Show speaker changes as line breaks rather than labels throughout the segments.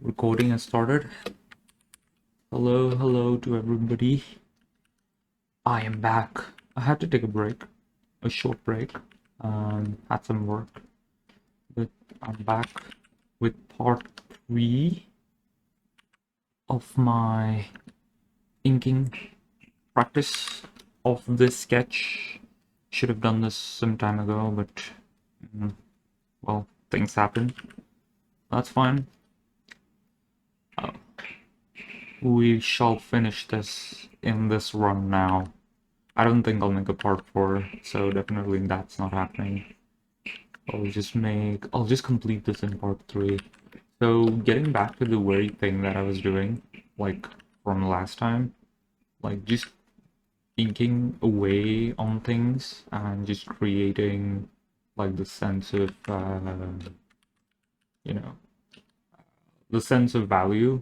Recording has started. Hello to everybody. I am back. I had to take a break, a short break. Had some work, but I'm back with part 3 of my inking practice of this sketch. Should have done this some time ago, but well, things happen. That's fine. We shall finish this in this run now. I don't think I'll make a part 4, so definitely that's not happening. I'll just complete this in part 3. So getting back to the very thing that I was doing, like from last time, like just inking away on things and just creating like the sense of, you know, the sense of value,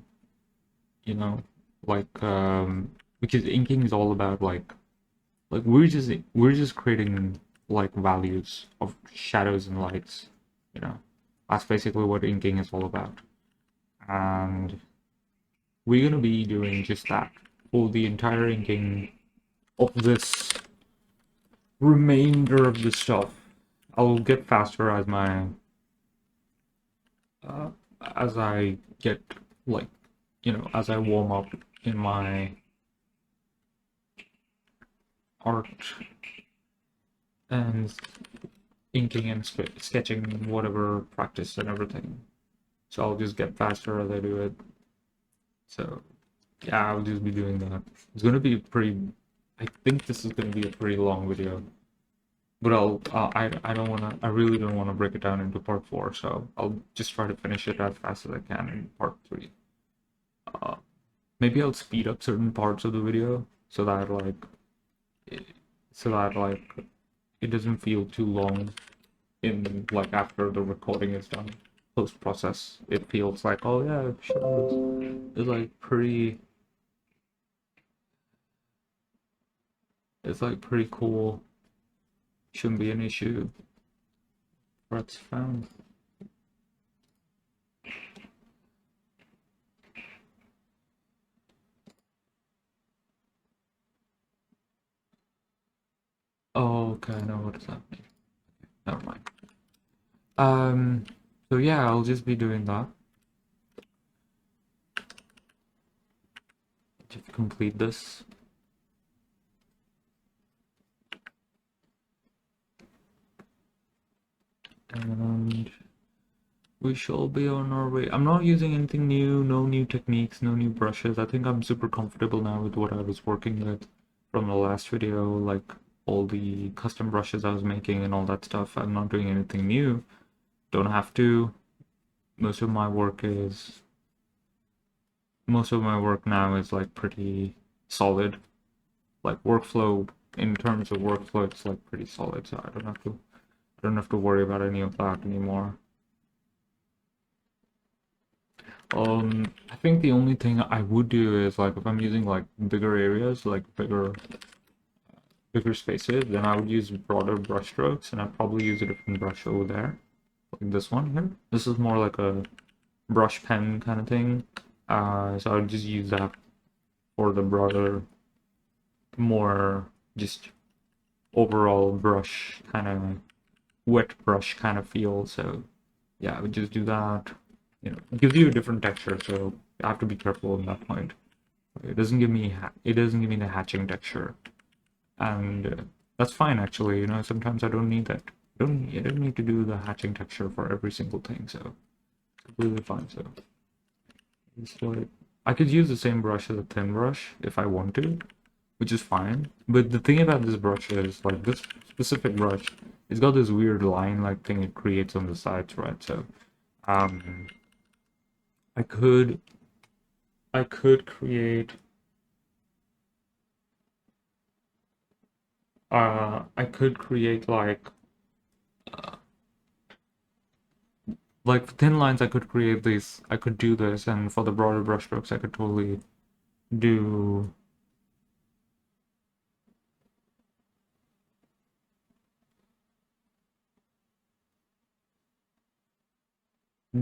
you know, like, because inking is all about like we're just creating like values of shadows and lights, you know. That's basically what inking is all about. And we're gonna be doing just that for the entire inking of this remainder of the stuff. I'll get faster uh, as I get like, you know, as I warm up in my art and inking and sketching, whatever practice and everything. So I'll just get faster as I do it. So yeah, I'll just be doing that. It's gonna be pretty. I think this is gonna be a pretty long video, but I don't wanna. I really don't wanna break it down into part 4. So I'll just try to finish it as fast as I can in part 3. Uh, Maybe I'll speed up certain parts of the video so that it, like it doesn't feel too long in like after the recording is done. Post process, it feels like, oh yeah, sure, it's like pretty. It's like pretty cool. Shouldn't be an issue. Threats found. Oh, okay, I know what is happening. Never mind. So yeah, I'll just be doing that. Just complete this. And we shall be on our way. I'm not using anything new, no new techniques, no new brushes. I think I'm super comfortable now with what I was working with from the last video, like all the custom brushes I was making and all that stuff. I'm not doing anything new. Don't have to. Most of my work now is like pretty solid. Like workflow, in terms of workflow, it's like pretty solid, so I don't have to worry about any of that anymore. I think the only thing I would do is like if I'm using like bigger areas, like bigger spaces, then I would use broader brush strokes, and I'd probably use a different brush over there, like this one here. This is more like a brush pen kind of thing. So I would just use that for the broader, more just overall brush kind of wet brush kind of feel. So yeah, I would just do that. You know, it gives you a different texture, so I have to be careful on that point. It doesn't give me the hatching texture, and that's fine actually. You know, sometimes I don't need that. I don't need to do the hatching texture for every single thing, so completely fine. So it's like I could use the same brush as a thin brush if I want to, which is fine. But the thing about this brush is like this specific brush, it's got this weird line like thing it creates on the sides, right? So um I could create I could create like for thin lines I could create these, I could do this, and for the broader brushstrokes I could totally do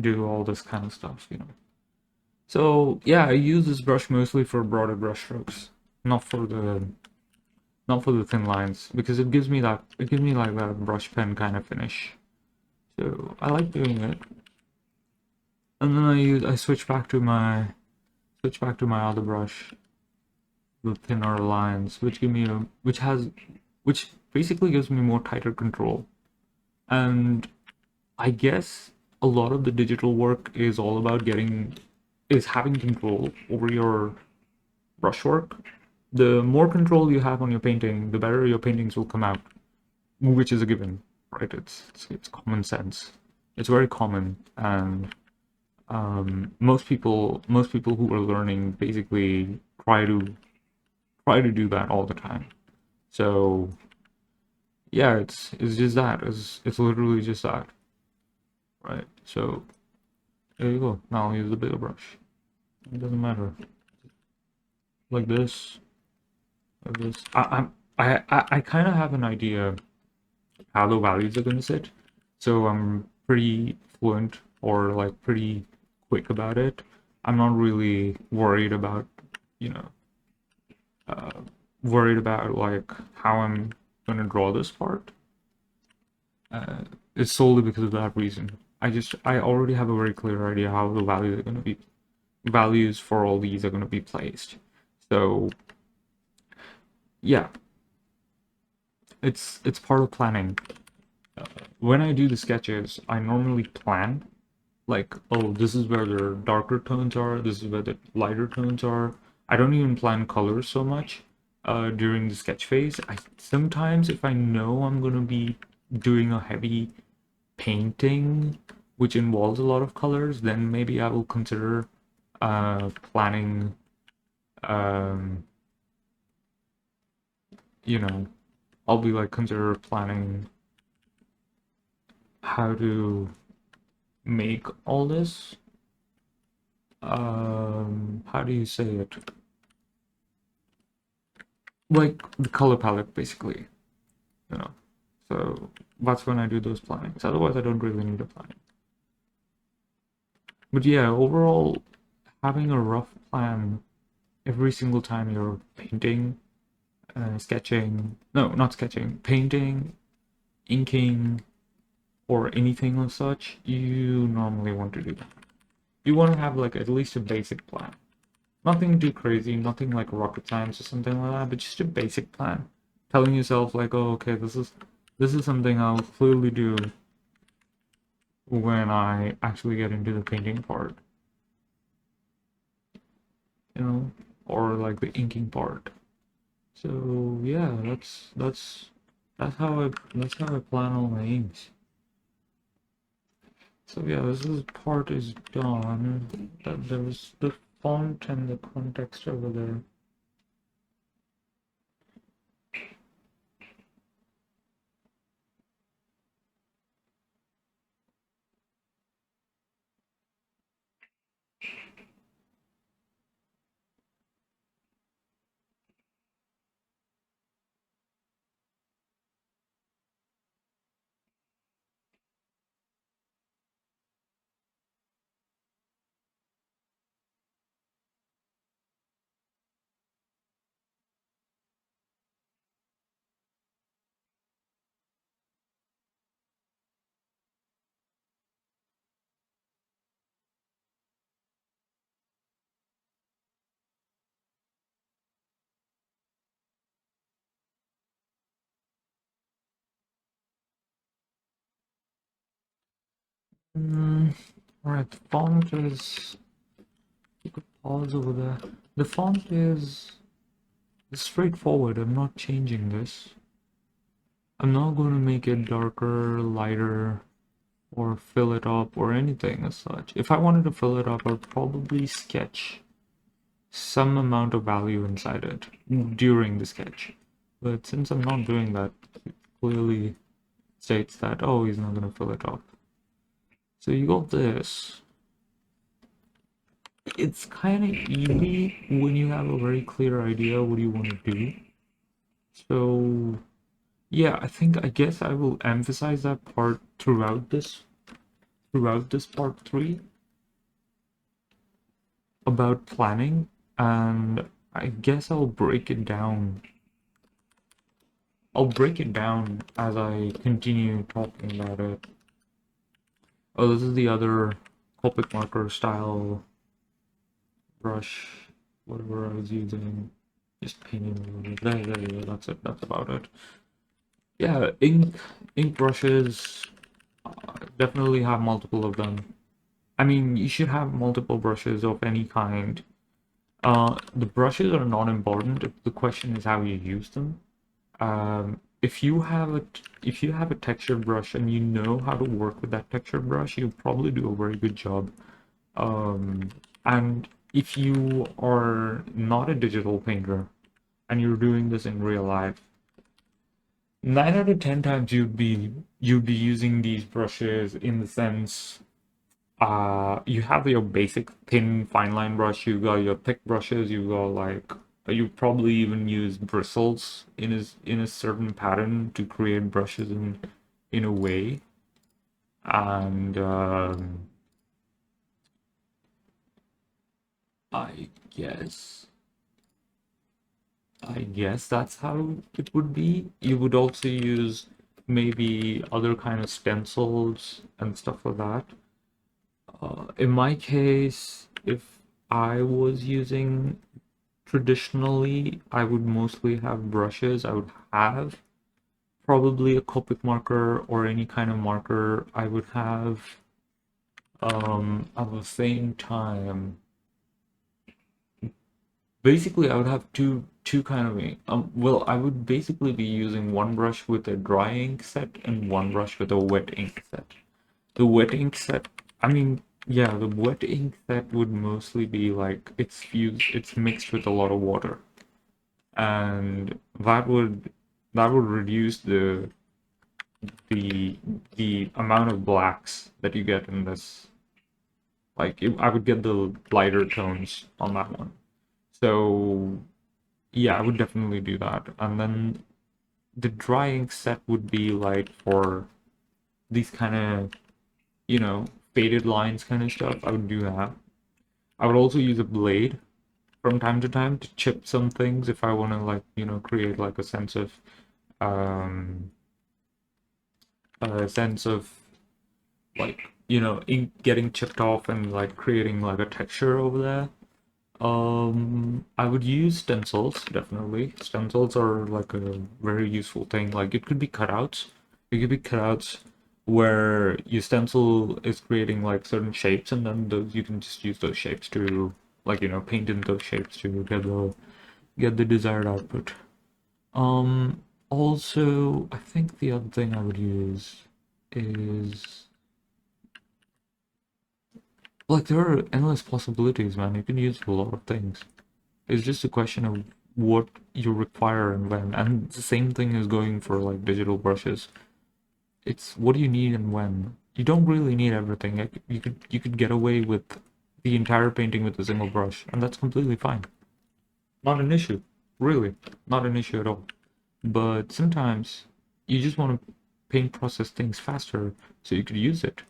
all this kind of stuff, you know. So yeah, I use this brush mostly for broader brush strokes, not for the not for the thin lines, because it gives me like that brush pen kind of finish. So I like doing it. And then I switch back to my other brush, the thinner lines, which give me a which basically gives me more tighter control. And I guess a lot of the digital work is all about having control over your brushwork. The more control you have on your painting, the better your paintings will come out, which is a given, right? It's common sense. It's very common, and most people who are learning basically try to do that all the time. So yeah, it's just that. It's literally just that, right? So there you go. Now I'll use the bigger brush. It doesn't matter. Like this, like this. I kind of have an idea how the values are going to sit, so I'm pretty fluent or like pretty quick about it. I'm not really worried about, you know, uh, worried about like how I'm going to draw this part. Uh, it's solely because of that reason. I already have a very clear idea how the values for all these are going to be placed. So yeah, it's part of planning. When I do the sketches, I normally plan like, oh, this is where the darker tones are, this is where the lighter tones are. I don't even plan colors so much during the sketch phase. I sometimes, if I know I'm gonna be doing a heavy painting which involves a lot of colors, then maybe I will consider planning, um, you know, I'll be like consider planning how to make all this. How do you say it? Like the color palette, basically, you know. So that's when I do those plannings. Otherwise, I don't really need a planning. But yeah, overall, having a rough plan every single time you're painting, sketching, no, not sketching, painting, inking, or anything of such, you normally want to do that. You want to have like at least a basic plan. Nothing too crazy, nothing like rocket science or something like that, but just a basic plan. Telling yourself like, oh, okay, this is something I'll clearly do when I actually get into the painting part, you know, or like the inking part. So yeah, that's how I plan all my inks. So yeah, this is part is done. That there's the font and the context over there. Alright, the font is, you could pause over there. The font is straightforward. I'm not changing this. I'm not going to make it darker, lighter, or fill it up or anything as such. If I wanted to fill it up, I'd probably sketch some amount of value inside it during the sketch. But since I'm not doing that, it clearly states that, oh, he's not going to fill it up. So you got this. It's kind of easy when you have a very clear idea what you want to do. So yeah, I guess I will emphasize that part throughout this part 3. about planning, and I guess I'll break it down. I'll break it down as I continue talking about it. Oh, this is the other Copic marker style brush, whatever I was using. Just painting a little bit. There you go. That's it. That's about it. Yeah, ink brushes. Definitely have multiple of them. I mean, you should have multiple brushes of any kind. The brushes are not important. The question is how you use them. If you have a texture brush and you know how to work with that texture brush, you'll probably do a very good job. And if you are not a digital painter and you're doing this in real life, 9 out of 10 times you'd be using these brushes in the sense you have your basic thin fine line brush, you got your thick brushes, you got like you probably even use bristles in a certain pattern to create brushes in a way. And I guess I guess that's how it would be. You would also use maybe other kind of stencils and stuff like that. In my case, if I was using traditionally, I would mostly have brushes. I would have probably a Copic marker or any kind of marker. I would have, at the same time, basically I would have two kind of well, I would basically be using one brush with a dry ink set and one brush with a wet ink set. The wet ink set, I mean, yeah, the wet ink set would mostly be like it's mixed with a lot of water, and that would reduce the the amount of blacks that you get in this. Like, I would get the lighter tones on that one. So yeah, I would definitely do that. And then the dry ink set would be like for these kind of, faded lines kind of stuff. I would do that. I would also use a blade from time to time to chip some things if I want to, like, create like um a sense of like, ink getting chipped off and like creating like a texture over there. I would use stencils, definitely. Stencils are like a very useful thing. Like, it could be cutouts. It could be cutouts where your stencil is creating like certain shapes, and then those you can just use those shapes to, like, paint in those shapes to get the desired output. Also, I think the other thing I would use is, like, there are endless possibilities, man. You can use a lot of things. It's just a question of what you require and when. And the same thing is going for like digital brushes. It's what do you need and when. You don't really need everything. You could get away with the entire painting with a single brush, and that's completely fine. Not an issue. Really. Not an issue at all. But sometimes you just want to paint process things faster so you could use it.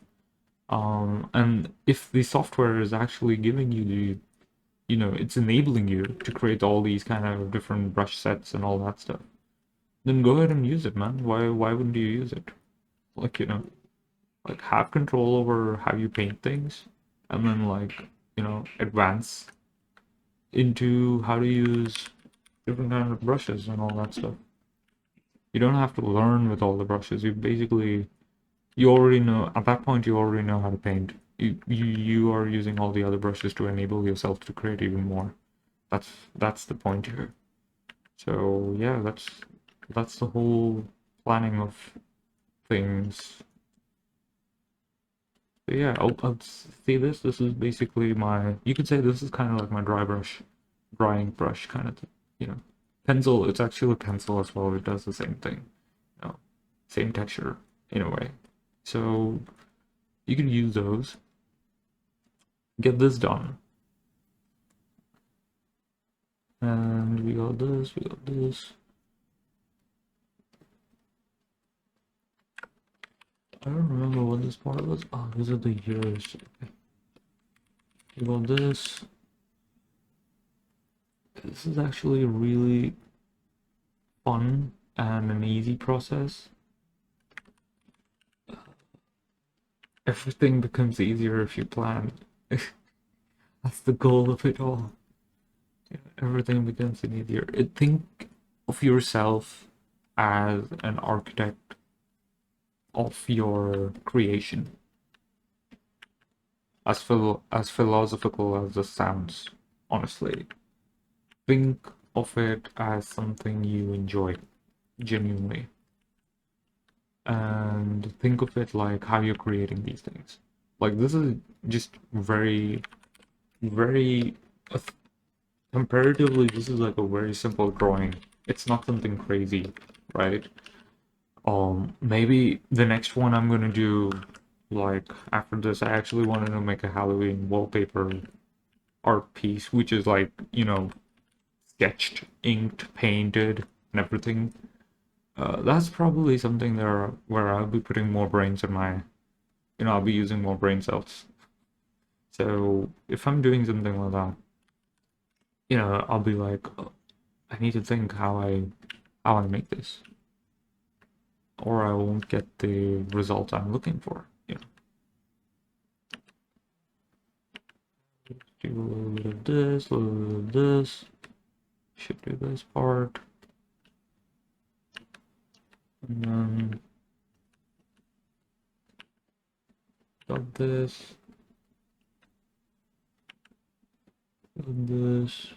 And if the software is actually giving you it's enabling you to create all these kind of different brush sets and all that stuff, then go ahead and use it, man. Why wouldn't you use it? Like, like, have control over how you paint things, and then, like, advance into how to use different kind of brushes and all that stuff. You don't have to learn with all the brushes. You already know at that point. You already know how to paint. You are using all the other brushes to enable yourself to create even more. That's the point here. So yeah, that's the whole planning of things. So yeah, I'll see this. This is basically my. You could say this is kind of like my drying brush kind of thing. Pencil. It's actually a pencil as well. It does the same thing. Same texture in a way. So you can use those. Get this done. And we got this. We got this. I don't remember what this part was. Oh, these are the years. Okay. We got this. this is actually really fun and an easy process. Everything becomes easier if you plan. That's the goal of it all. Everything becomes easier. Think of yourself as an architect of your creation. As philosophical as this sounds, honestly, think of it as something you enjoy genuinely, and think of it like how you're creating these things. Like this is just very uh, comparatively, this is like a very simple drawing. It's not something crazy, right? Maybe the next one I'm gonna do, like after this, I actually wanted to make a Halloween wallpaper art piece, which is like, sketched, inked, painted, and everything. That's probably something there where I'll be putting more brains in my, I'll be using more brain cells. So if I'm doing something like that, I'll be like, oh, I need to think how I make this, or I won't get the result I'm looking for. Do a little bit of this, a little bit of this. Should do this part, and then got this, got this.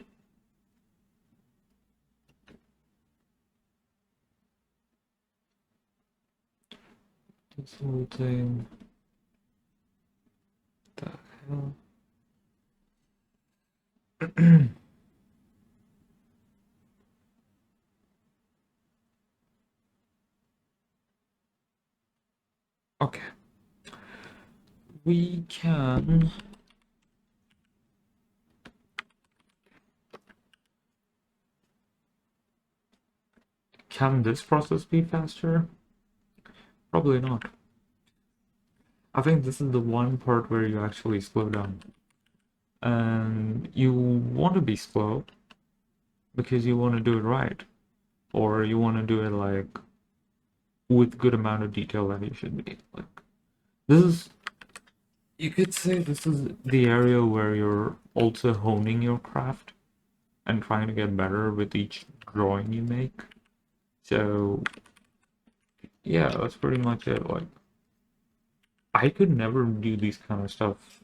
This whole thing. What the hell? Okay. We can this process be faster? Probably not. I think this is the one part where you actually slow down. And you want to be slow because you want to do it right. Or you want to do it like with good amount of detail that you should be. Like this is, you could say this is the area where you're also honing your craft and trying to get better with each drawing you make. So yeah, that's pretty much it. Like I could never do these kind of stuff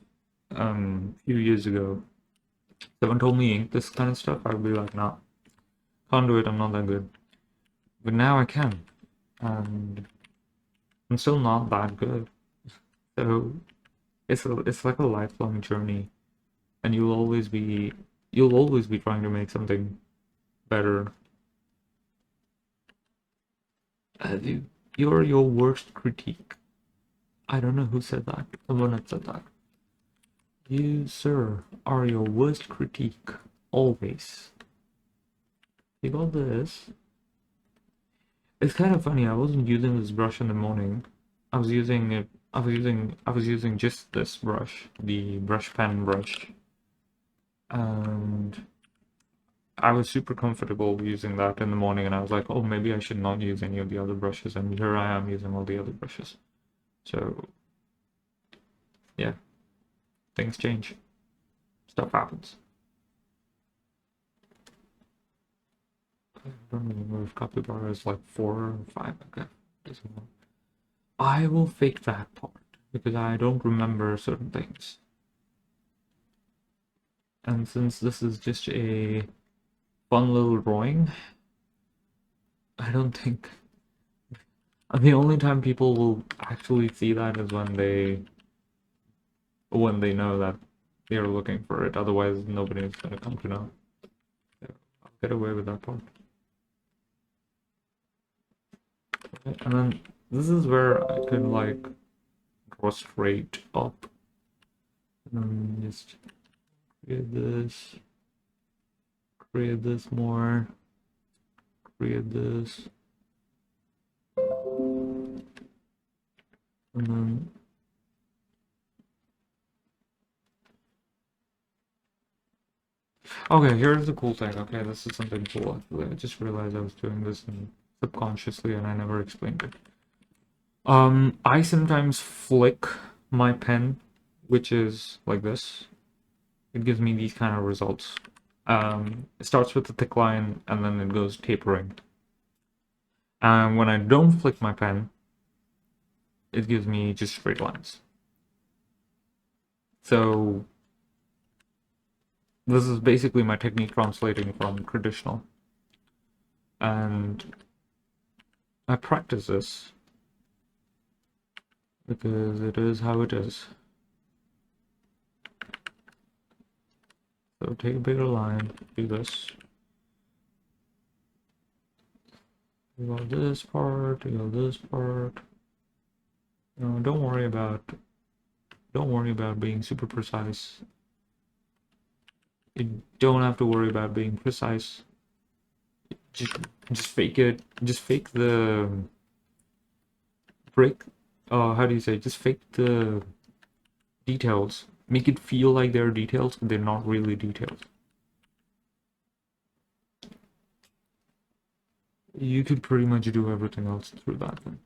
a few years ago. Someone told me ink this kind of stuff, I'd be like, nah, can't do it, I'm not that good. But now I can. And I'm still not that good. So it's like a lifelong journey, and you'll always be trying to make something better. You're your worst critique. I don't know who said that. Someone had said that. You, sir, are your worst critique. Always. You got this. It's kind of funny, I wasn't using this brush in the morning. I was using just this brush, the brush pen brush. And I was super comfortable using that in the morning, and I was like, oh, maybe I should not use any of the other brushes, and here I am using all the other brushes. So yeah, things change. Stuff happens. I don't remember if capybara is like 4 or 5. Okay, doesn't matter. I will fake that part because I don't remember certain things. And since this is just a fun little drawing, I don't think the only time people will actually see that is when they know that they're looking for it. Otherwise, nobody's gonna come to know. So I'll get away with that part. Okay, and then this is where I can like draw straight up, and then just create this more, create this, and then Okay, here's the cool thing. Okay, this is something cool. Actually, I just realized I was doing this subconsciously and I never explained it. I sometimes flick my pen, which is like this. It gives me these kind of results. It starts with a thick line and then it goes tapering. And when I don't flick my pen, it gives me just straight lines. So this is basically my technique translating from traditional. And I practice this because it is how it is. So take a bigger line, do this. You got this part, you got this part. You know, don't worry about being super precise. You don't have to worry about being precise. Just just fake it. Just fake the break. How do you say? Just fake the details. Make it feel like they're details, but they're not really details. You could pretty much do everything else through that then.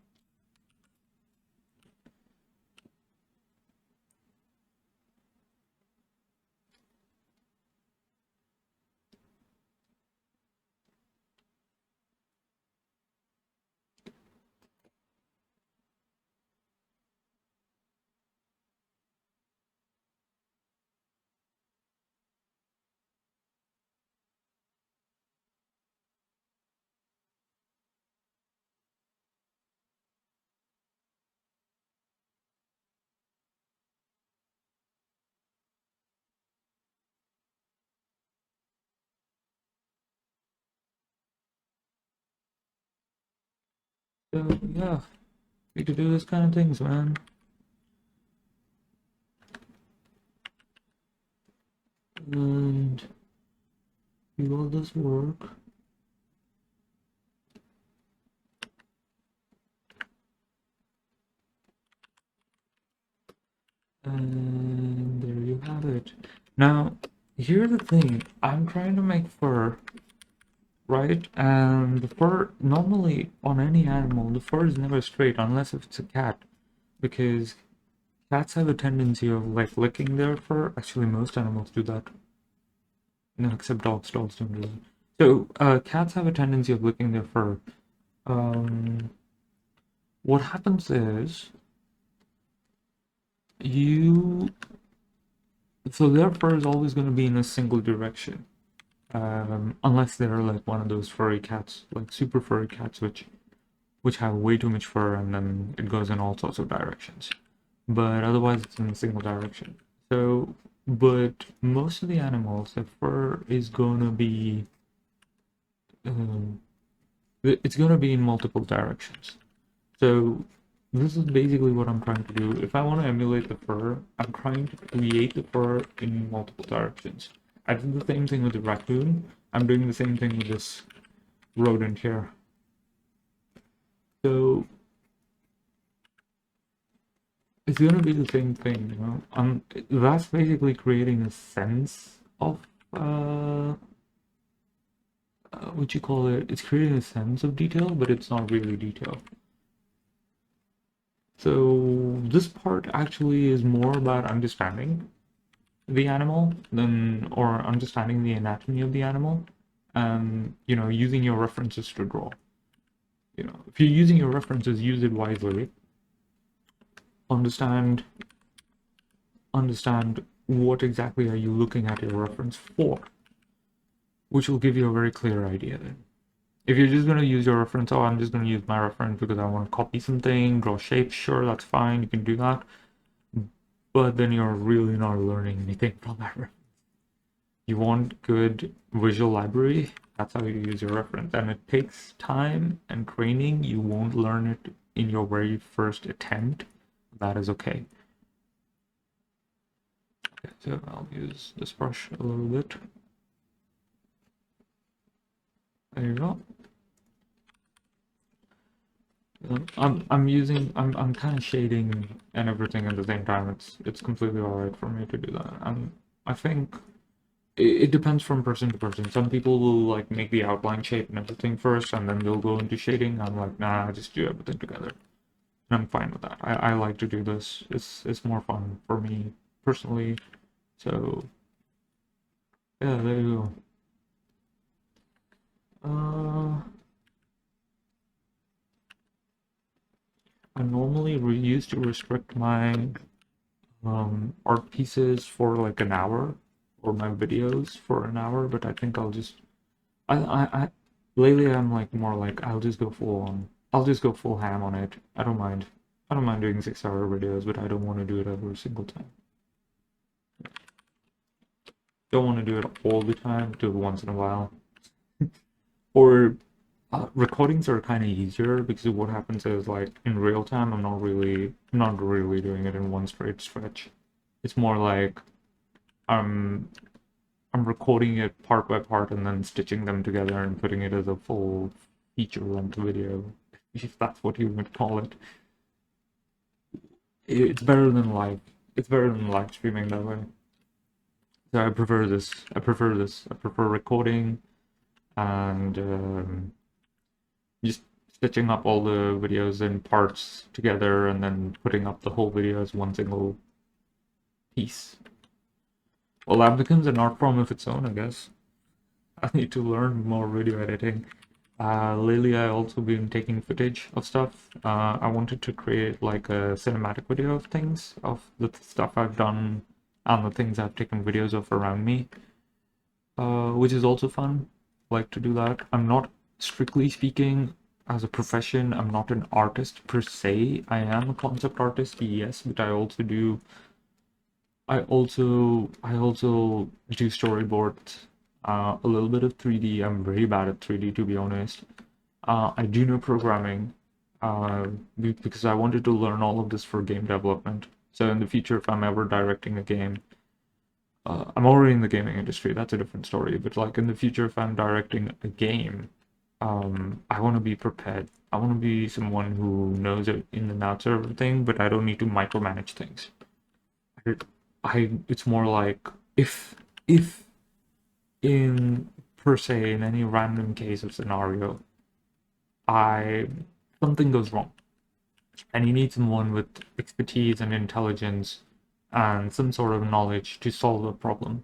So yeah, we could do this kind of things, man. And will this work? And there you have it. Now, here's the thing. I'm trying to make fur, right? And the fur, normally on any animal, the fur is never straight unless if it's a cat. Because cats have a tendency of like licking their fur. Actually, most animals do that. No, except dogs. Dogs don't do that. So, cats have a tendency of licking their fur. Um, what happens is you so their fur is always going to be in a single direction, unless they're like one of those furry cats, like super furry cats, which have way too much fur and then it goes in all sorts of directions. But otherwise, it's in a single direction. So, but most of the animals, their fur is gonna be, um, it's gonna be in multiple directions. So this is basically what I'm trying to do. If I want to emulate the fur, I'm trying to create the fur in multiple directions. I did the same thing with the raccoon. I'm doing the same thing with this rodent here. So it's gonna be the same thing, you know. That's basically creating a sense of what you call it. It's creating a sense of detail, but it's not really detail. So this part actually is more about understanding the animal than or understanding the anatomy of the animal, and you know, using your references to draw. You know, if you're using your references, use it wisely. Understand what exactly are you looking at your reference for, which will give you a very clear idea then. If you're just going to use your reference, oh, I'm just going to use my reference because I want to copy something, draw shapes, sure, that's fine, you can do that. But then you're really not learning anything from that reference. You want good visual library, that's how you use your reference. And it takes time and training. You won't learn it in your very first attempt. That is okay. Okay, so I'll use this brush a little bit. There you go. I'm kind of shading and everything at the same time. It's completely alright for me to do that. I think it depends from person to person. Some people will like make the outline shape and everything first, and then they'll go into shading. I'm like, nah, I just do everything together. And I'm fine with that. I like to do this. It's more fun for me personally. So yeah, there you go. I normally used to restrict my art pieces for like an hour, or my videos for an hour, but I think I'll just I lately I'm like more like I'll just go full on. I'll just go full ham on it. I don't mind. I don't mind doing 6 hour videos, but I don't want to do it every single time. Don't want to do it all the time, do it once in a while. Or recordings are kind of easier because what happens is like in real time I'm not really doing it in one straight stretch. It's more like I'm I'm recording it part by part and then stitching them together and putting it as a full feature-length video, if that's what you would call it. It's better than live. It's better than live streaming that way. So I prefer this. I prefer this. I prefer recording and just stitching up all the videos in parts together and then putting up the whole video as one single piece. Well, that becomes an art form of its own, I guess. I need to learn more video editing. Lately, I also been taking footage of stuff. I wanted to create like a cinematic video of things, of the stuff I've done and the things I've taken videos of around me, which is also fun. Like to do that. I'm not, strictly speaking, as a profession, I'm not an artist per se. I am a concept artist, yes, but I also do storyboards, a little bit of 3D. I'm very bad at 3D, to be honest. I do know programming, because I wanted to learn all of this for game development. So in the future, if I'm ever directing a game, I'm already in the gaming industry. That's a different story. But like in the future, if I'm directing a game, I want to be prepared. I want to be someone who knows it in and outs of everything, but I don't need to micromanage things. It's more like if in per se in any random case or scenario, I something goes wrong, and you need someone with expertise and intelligence and some sort of knowledge to solve the problem.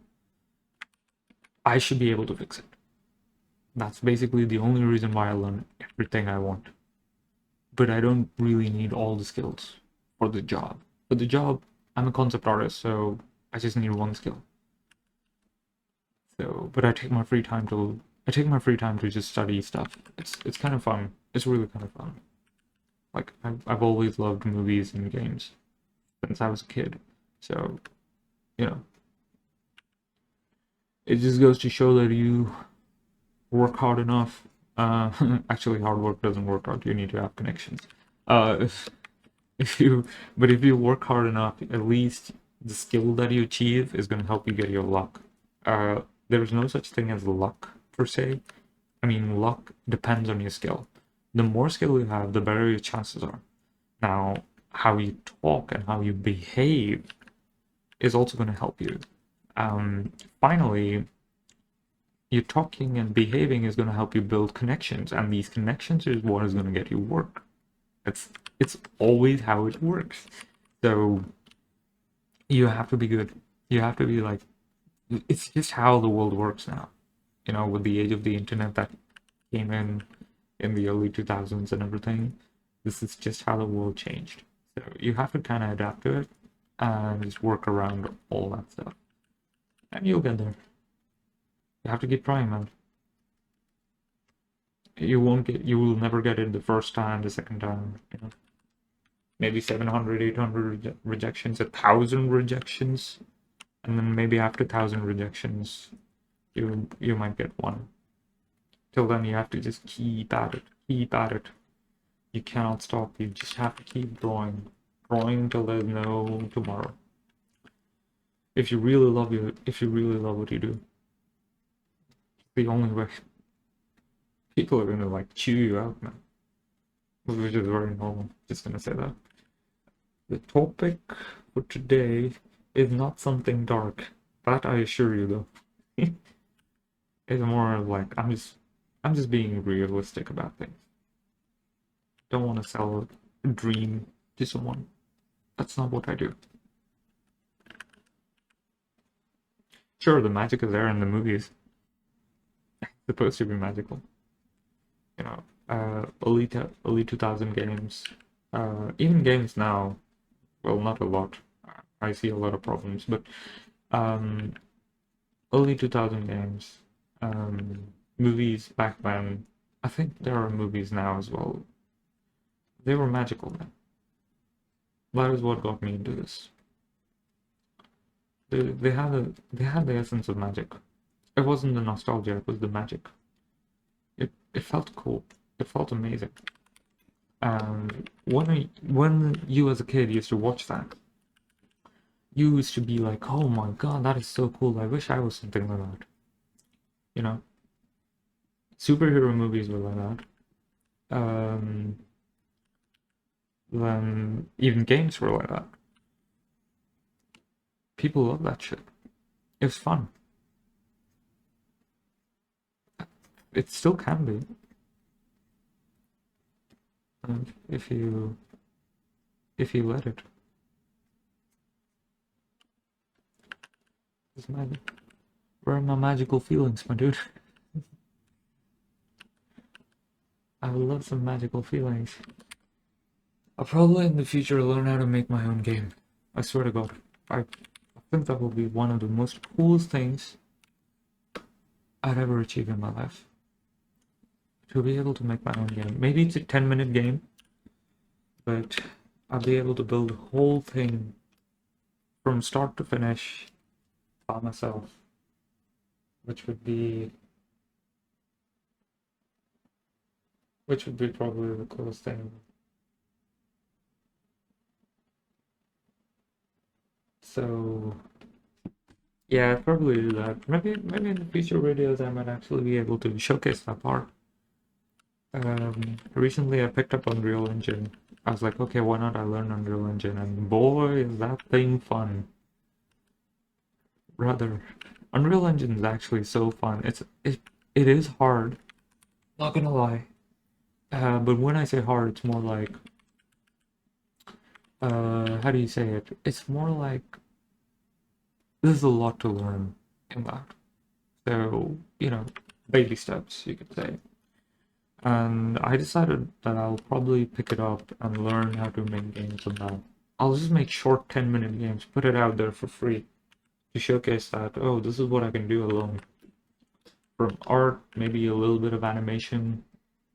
I should be able to fix it. That's basically the only reason why I learn everything I want. But I don't really need all the skills for the job. For the job, I'm a concept artist, so I just need one skill. So, but I take my free time to just study stuff. It's kind of fun. It's really kind of fun. Like I've always loved movies and games since I was a kid. So, you know, it just goes to show that you work hard enough. Actually, hard work doesn't work out. You need to have connections. If you, but if you work hard enough, at least the skill that you achieve is going to help you get your luck. There's no such thing as luck per se. I mean, luck depends on your skill. The more skill you have, the better your chances are. Now, how you talk and how you behave is also going to help you. Finally, your talking and behaving is going to help you build connections, and these connections is what is going to get you work. It's always how it works. So you have to be good. You have to be like, it's just how the world works now. You know, with the age of the internet that came in the early 2000s and everything, this is just how the world changed. So you have to kind of adapt to it and just work around all that stuff, and you'll get there. You have to keep trying, man. You will never get it the first time, the second time, you know. Maybe 700, 800 rejections, 1,000 rejections, and then maybe after 1,000 rejections, you might get one. Till then, you have to just keep at it, keep at it. You cannot stop. You just have to keep drawing till there's no tomorrow. If you really love what you do, the only way. People are gonna like chew you out, man, which is very normal. Just gonna say that. The topic for today is not something dark. That I assure you, though. It's more like I'm just being realistic about things. Don't want to sell a dream to someone. That's not what I do. Sure, the magic is there in the movies. It's supposed to be magical. You know, early 2000 games, even games now. Well, not a lot. I see a lot of problems, but um, early 2000 games, movies back then. I think there are movies now as well. They were magical then. That is what got me into this. They had the essence of magic. It wasn't the nostalgia, it was the magic. It felt cool. It felt amazing. And when you as a kid used to watch that, you used to be like, "Oh my God, that is so cool! I wish I was something like that." You know, superhero movies were like that. Then even games were like that. People love that shit. It was fun. It still can be, if you let it. It's magic. Where are my magical feelings, my dude? I would love some magical feelings. I'll probably in the future learn how to make my own game. I swear to God. I think that will be one of the most coolest things I'd ever achieve in my life. To be able to make my own game. Maybe it's a 10-minute game, but I'll be able to build a whole thing from start to finish by myself, which would be probably the coolest thing. So yeah, I'd probably do that. Maybe in the future videos I might actually be able to showcase that part. Recently I picked up Unreal Engine. I was like, okay, why not I learn Unreal Engine? And boy, is that thing fun. Brother, Unreal Engine is actually so fun. It is hard, not gonna lie. But when I say hard, it's more like, how do you say it? It's more like there's a lot to learn in that. So, baby steps, you could say. And I decided that I'll probably pick it up and learn how to make games on that. I'll just make short 10-minute games, put it out there for free to showcase that, oh, this is what I can do alone. From art, maybe a little bit of animation.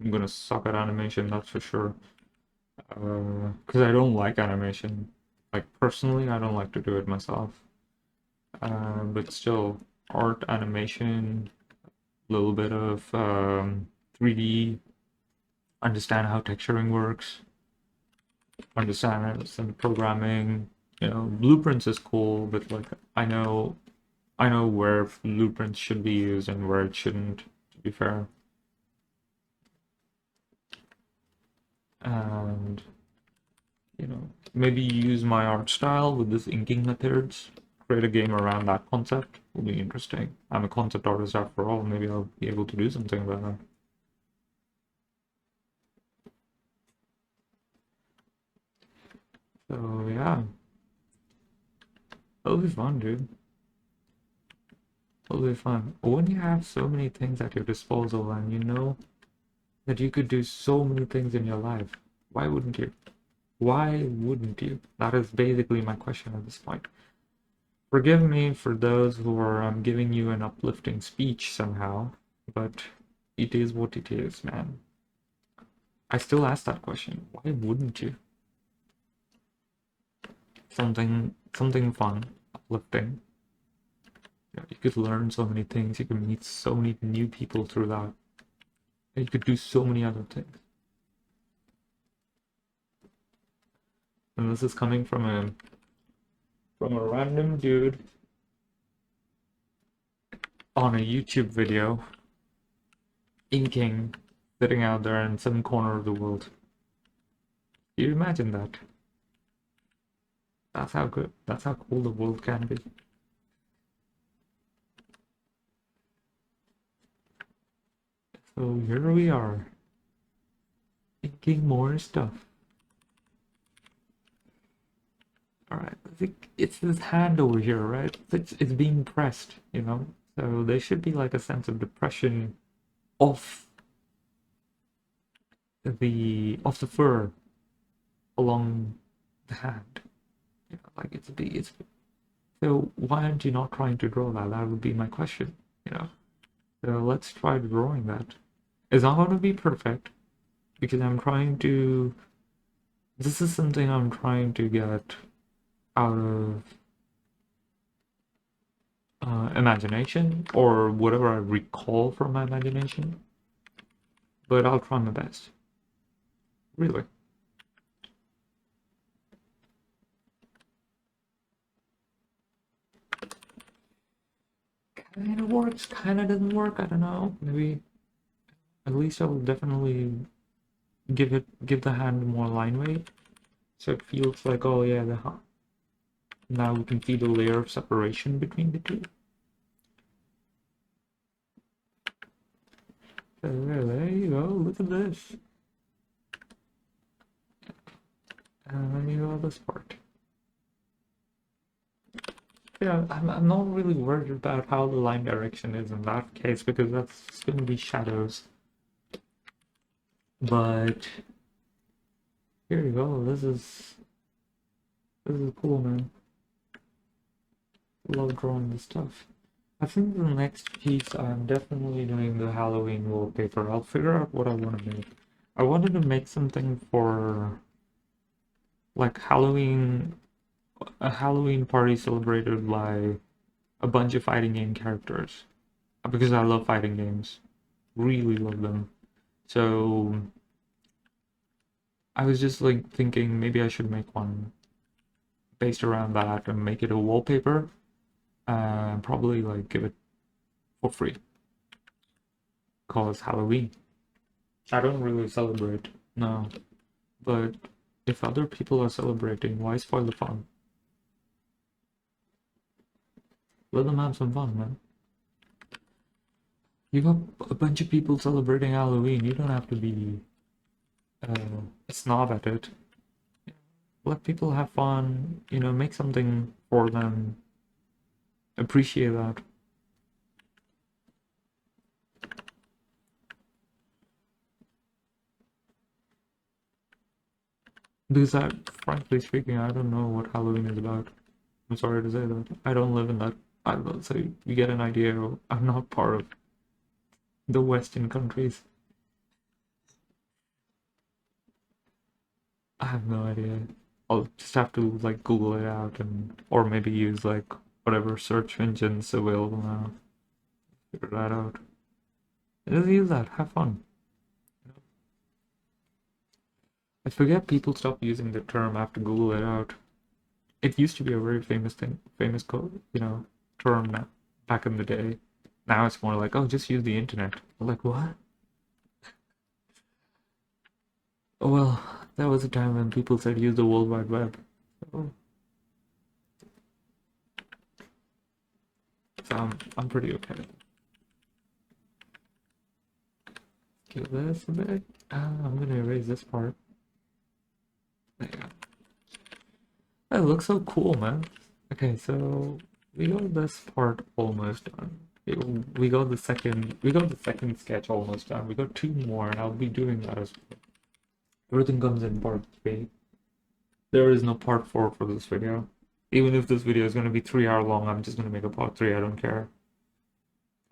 I'm gonna suck at animation, that's for sure. Because I don't like animation. Like, personally, I don't like to do it myself. But still, art, animation, a little bit of 3D, understand how texturing works, understand some programming. Blueprints is cool, but like I know where blueprints should be used and where it shouldn't, to be fair. And maybe use my art style with this inking methods, create a game around that concept. Will be interesting. I'm a concept artist after all. Maybe I'll be able to do something about that. So yeah, it'll be fun, dude. It'll be fun. When you have so many things at your disposal and you know that you could do so many things in your life, why wouldn't you? Why wouldn't you? That is basically my question at this point. Forgive me for those who are giving you an uplifting speech somehow, but it is what it is, man. I still ask that question. Why wouldn't you? Something fun, uplifting. You could learn so many things. You could meet so many new people through that. And you could do so many other things. And this is coming from a random dude on a YouTube video, inking, sitting out there in some corner of the world. Can you imagine that? That's how good, that's how cool the world can be. So here we are, thinking more stuff. Alright, I think it's this hand over here, right? It's being pressed, you know? So there should be like a sense of depression of the fur along the hand. You know, like it's so why aren't you not trying to draw that? That would be my question, you know? So let's try drawing that. It's not going to be perfect because I'm trying to. This is something I'm trying to get out of imagination or whatever I recall from my imagination. But I'll try my best. Really. Kinda works, kinda doesn't work, I don't know. Maybe at least I will definitely give the hand more line weight. So it feels like, oh yeah, now we can feel the layer of separation between the two. So there you go, look at this. And then you go this part. Yeah, I'm not really worried about how the line direction is in that case because that's going to be shadows. But here you go. This is cool, man. Love drawing this stuff. I think the next piece I'm definitely doing the Halloween wallpaper. I'll figure out what I want to make. I wanted to make something for like a Halloween party celebrated by a bunch of fighting game characters because I love fighting games. Really love them. So I was just like thinking maybe I should make one based around that and make it a wallpaper and probably like give it for free. Cause Halloween. I don't really celebrate, no. But if other people are celebrating, why spoil the fun? Let them have some fun, man. You got a bunch of people celebrating Halloween. You don't have to be a snob at it. Let people have fun, you know, make something for them. Appreciate that. Because frankly speaking, I don't know what Halloween is about. I'm sorry to say that. I don't live in that. I will say you get an idea. I'm not part of the Western countries. I have no idea. I'll just have to like Google it out or maybe use like whatever search engines available now. Figure that out. Just use that. Have fun. I forget people stop using the term. I have to Google it out. It used to be a very famous thing, famous code, term now, back in the day. Now it's more like, oh, just use the internet. I'm like, what? Oh, well, that was a time when people said use the World Wide Web. So, I'm pretty okay with it. Give this a bit. I'm gonna erase this part. There you go. That looks so cool, man. Okay, so we got this part almost done. We got the second sketch almost done. We got two more, and I'll be doing that as well. Everything comes in part 3. There is no part 4 for this video. Even if this video is going to be 3 hour long, I'm just going to make a part 3. I don't care.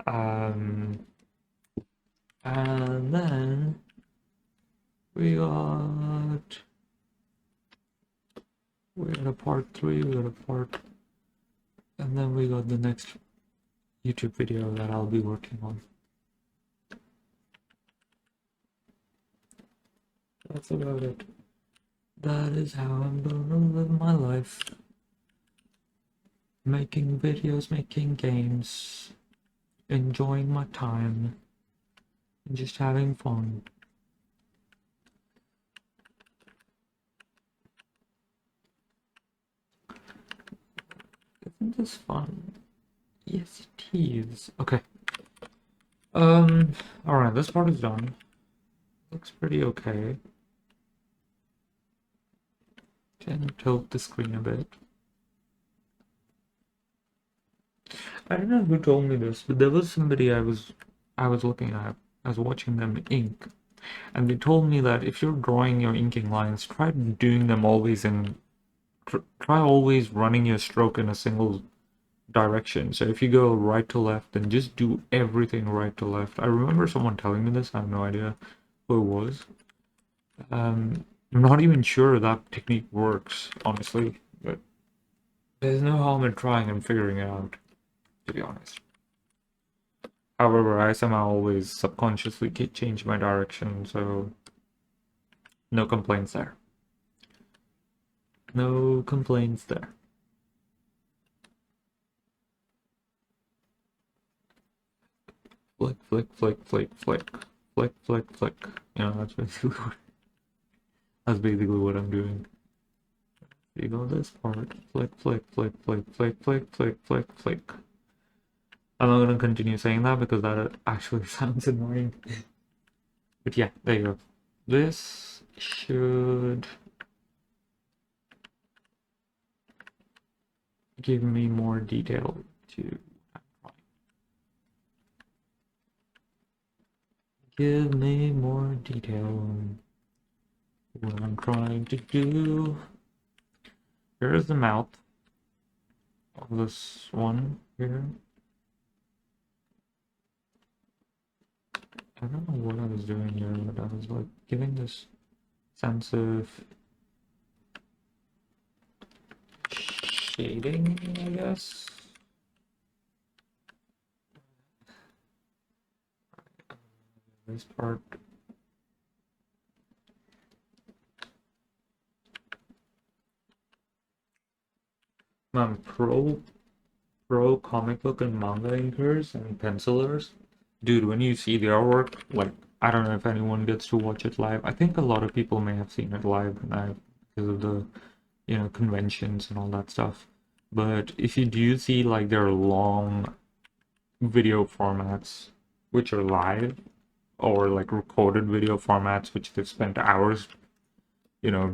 And then we got a part 3. We got a part, and then we got the next YouTube video that I'll be working on. That's about it. That is how I'm gonna live my life. Making videos, making games, enjoying my time, and just having fun. Isn't this fun? Yes, it is. Okay. Alright, this part is done. Looks pretty okay. Can tilt the screen a bit. I don't know who told me this, but there was somebody I was looking at. I was watching them ink, and they told me that if you're drawing your inking lines, try doing them always in try always running your stroke in a single direction. So if you go right to left, then just do everything right to left. I remember someone telling me this. I have no idea who it was. I'm not even sure that technique works, honestly, but there's no harm in trying and figuring it out, to be honest. However, I somehow always subconsciously change my direction, so no complaints there. No complaints there. Flick, flick, flick, flick, flick, flick, flick, flick. You know, that's basically what I'm doing. You go this part, flick, flick, flick, flick, flick, flick, flick, flick, flick. I'm not gonna continue saying that because that actually sounds annoying. But yeah, there you go. This should give me more detail to give me more detail what I'm trying to do. Here is the mouth of this one here. I don't know what I was doing here, but I was like giving this sense of shading, I guess. This part. Man, pro comic book and manga inkers and pencilers. Dude, when you see their work, like, I don't know if anyone gets to watch it live. I think a lot of people may have seen it live because of the, conventions and all that stuff. But if you do see, like, their long video formats, which are live, or, like, recorded video formats, which they've spent hours,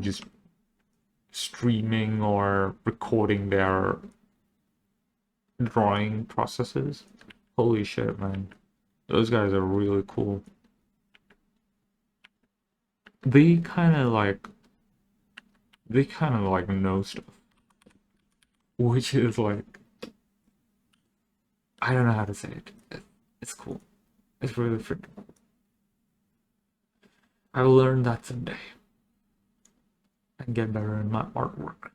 just streaming or recording their drawing processes. Holy shit, man. Those guys are really cool. They kind of like know stuff, which is like, I don't know how to say it. It's cool. It's really freaking cool. I will learn that someday and get better in my artwork.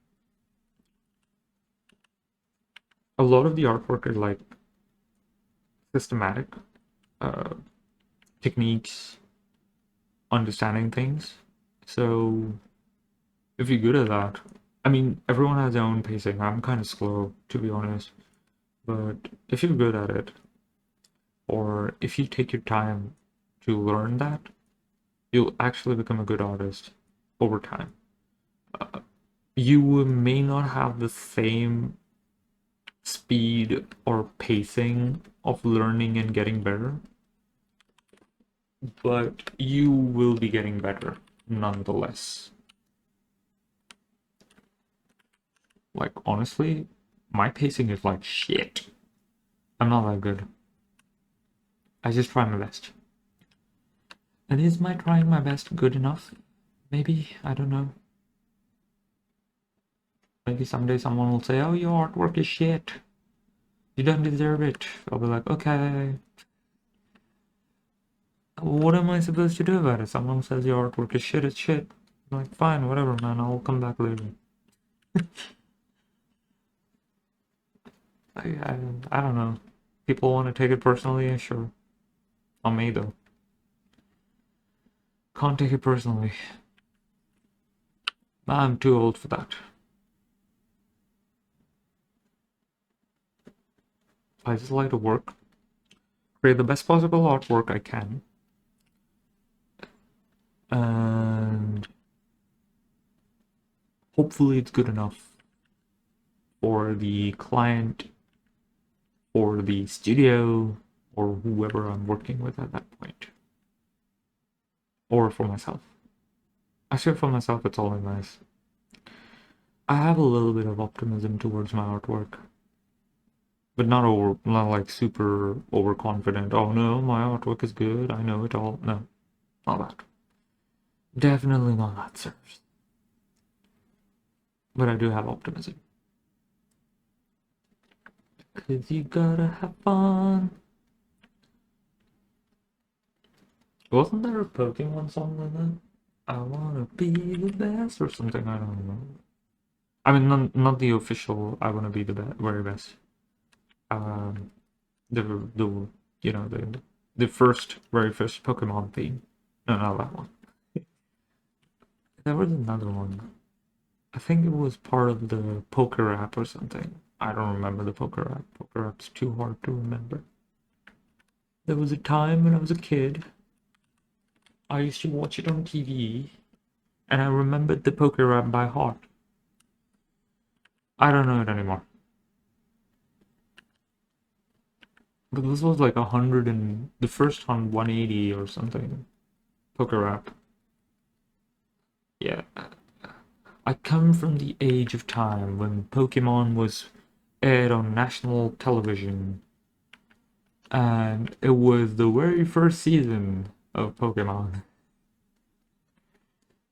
A lot of the artwork is like systematic uh, techniques, understanding things. So if you're good at that, I mean, everyone has their own pacing. I'm kind of slow, to be honest. But if you're good at it, or if you take your time to learn that, you'll actually become a good artist over time. You may not have the same speed or pacing of learning and getting better, but you will be getting better nonetheless. Like, honestly, my pacing is like shit. I'm not that good. I just try my best. And is my trying my best good enough? Maybe, I don't know. Maybe someday someone will say, oh, your artwork is shit. You don't deserve it. I'll be like, okay. What am I supposed to do about it? Someone says your artwork is shit, it's shit. I'm like, fine, whatever, man, I'll come back later. I don't know. People want to take it personally, yeah, sure. Not me, though. Can't take it personally. I'm too old for that. I just like to work, create the best possible artwork I can, and hopefully it's good enough for the client, for the studio, or whoever I'm working with at that point, or for myself. Actually, for myself, it's always nice. I have a little bit of optimism towards my artwork, but not like super overconfident. Oh no, my artwork is good. I know it all. No, not that. Definitely not that, sirs. But I do have optimism. Cause you gotta have fun. Wasn't there a Pokemon song like that? I wanna be the best or something, I don't know. I mean, not the official I wanna be the very best. Um, the you know, the very first Pokemon theme. No, not that one. There was another one. I think it was part of the Poker app or something. I don't remember the Poker app. Poker app's too hard to remember. There was a time when I was a kid, I used to watch it on TV, and I remembered the Poker app by heart. I don't know it anymore. But this was like 100 and the first on 180 or something. Poker app. Yeah. I come from the age of time when Pokemon was aired on national television, and it was the very first season of Pokemon.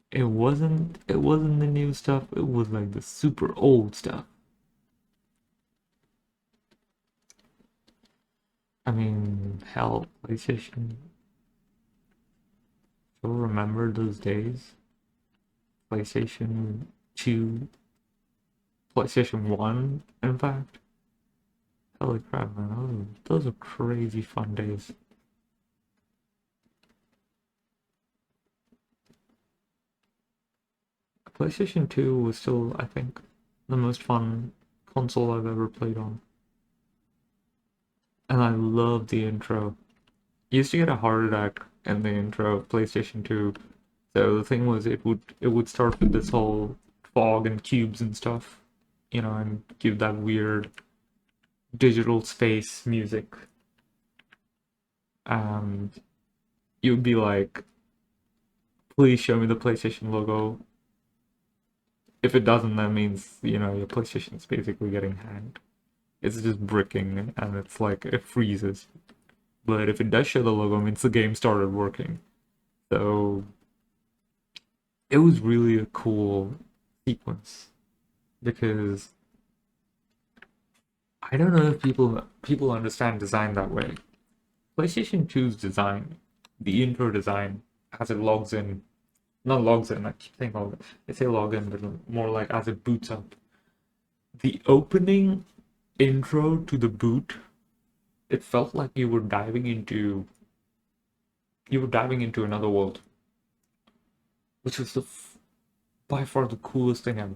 It wasn't the new stuff, it was like the super old stuff. I mean, hell, PlayStation. Still remember those days? PlayStation 2, PlayStation 1, in fact. Holy crap, man, those are crazy fun days. PlayStation 2 was still, I think, the most fun console I've ever played on. And I love the intro. I used to get a heart attack in the intro of PlayStation 2. So the thing was it would start with this whole fog and cubes and stuff, and give that weird digital space music. And you'd be like, please show me the PlayStation logo. If it doesn't, that means, your PlayStation's basically getting hacked. It's just bricking and it's like it freezes. But if it does show the logo, it means the game started working. So it was really a cool sequence because I don't know if people understand design that way. PlayStation 2's design, the intro design, as it logs in, not logs in, I keep saying log in. They say log in, but more like as it boots up. The opening intro to the boot, it felt like you were diving into another world, which was by far the coolest thing ever.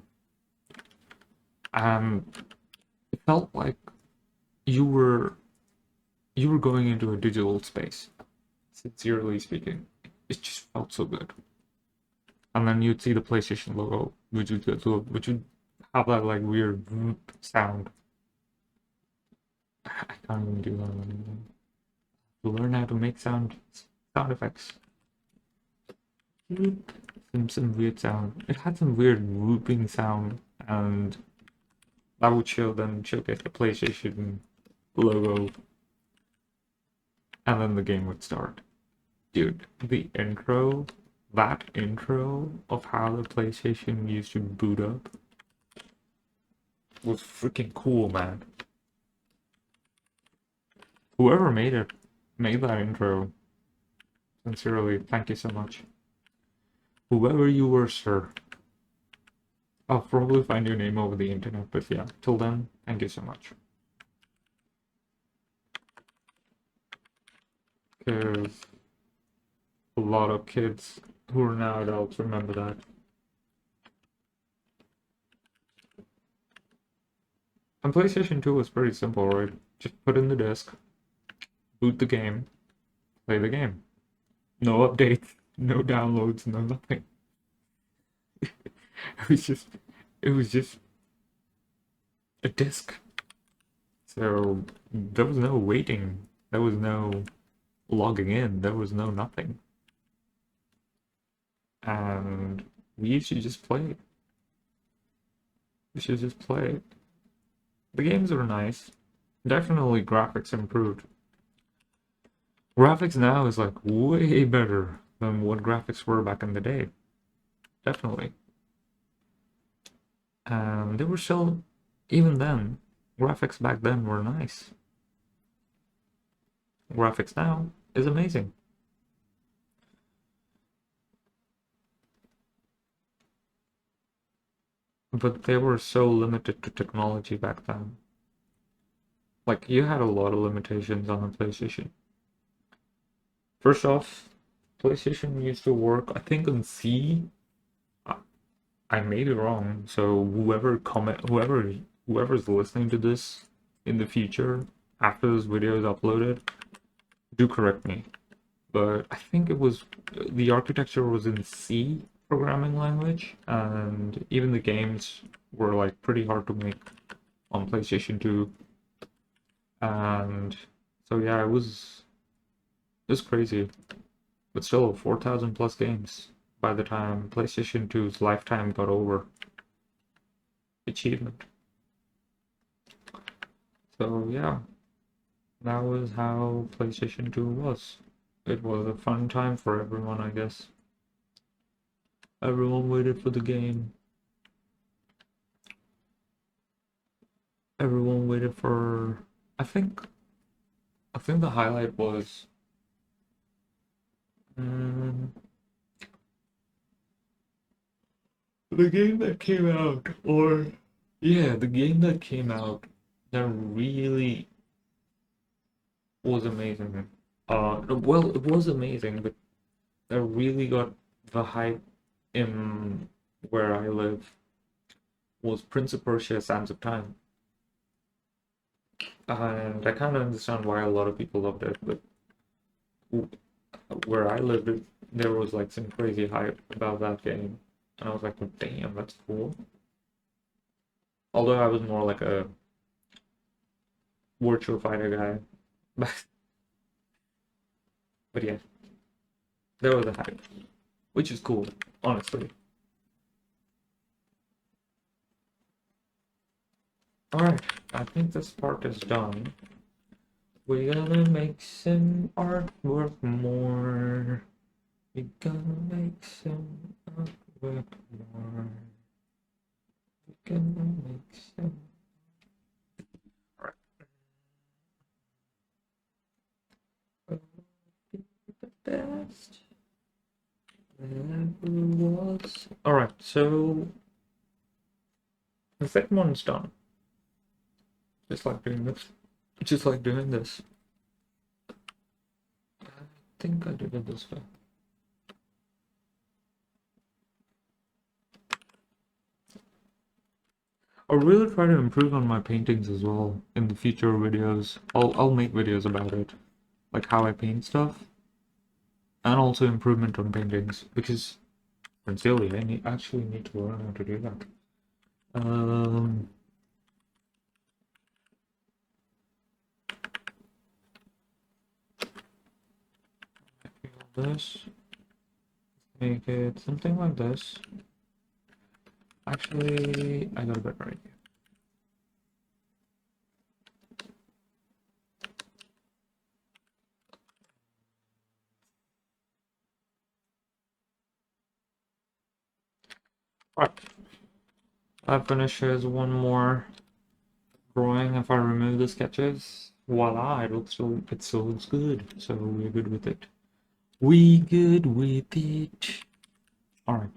It felt like you were you were going into a digital space. Sincerely speaking, it just felt so good. And then you'd see the PlayStation logo, which would have that like weird sound. I can't even do that anymore. To learn how to make sound effects. Some weird sound. It had some weird whooping sound, and that would showcase the PlayStation logo, and then the game would start. Dude, that intro of how the PlayStation used to boot up was freaking cool, man. Whoever made that intro, sincerely, thank you so much. Whoever you were, sir. I'll probably find your name over the internet, but yeah, till then, thank you so much. Because a lot of kids who are now adults remember that. And PlayStation 2 was pretty simple, right? Just put in the disc, boot the game, play the game. No updates, no downloads, no nothing. it was just a disc. So there was no waiting. There was no logging in, there was no nothing. And we used to just play. We should just play it. The games were nice. Definitely graphics improved. Graphics now is like way better than what graphics were back in the day. Definitely. And they were still, even then, graphics back then were nice. Graphics now is amazing. But they were so limited to technology back then. Like, you had a lot of limitations on the PlayStation. First off, PlayStation used to work, I think, on C. I may be wrong, so whoever's listening to this in the future after this video is uploaded, do correct me. But I think it was the architecture was in C programming language, and even the games were like pretty hard to make on PlayStation 2. And so yeah, it was crazy. But still, 4,000 plus games by the time PlayStation 2's lifetime got over. Achievement. So yeah, that was how PlayStation 2 was. It was a fun time for everyone, I guess. Everyone waited for the game. Everyone waited for... I think the highlight was the game that came out, or yeah, the game that came out that really was amazing. Well, it was amazing, but that really got the hype in where I live was Prince of Persia: Sands of Time. And I kind of understand why a lot of people loved it, but where I lived, there was like some crazy hype about that game. And I was like, oh, damn, that's cool. Although I was more like a virtual fighter guy. But yeah, there was a hype, which is cool, honestly. Alright, I think this part is done. We're gonna make some artwork more. We're gonna make some artwork more. We're gonna make some. Alright. The best ever was. Alright, so the second one's done. Just like doing this. Just like doing this. I think I did it this way. I'll really try to improve on my paintings as well in the future videos. I'll make videos about it, like how I paint stuff, and also improvement on paintings, because sincerely I actually need to learn how to do that. This, make it something like this. Actually, I got a better idea. Right. That finishes one more drawing. If I remove the sketches, voila, it still looks good. So we're good with it. We good with it. Alright.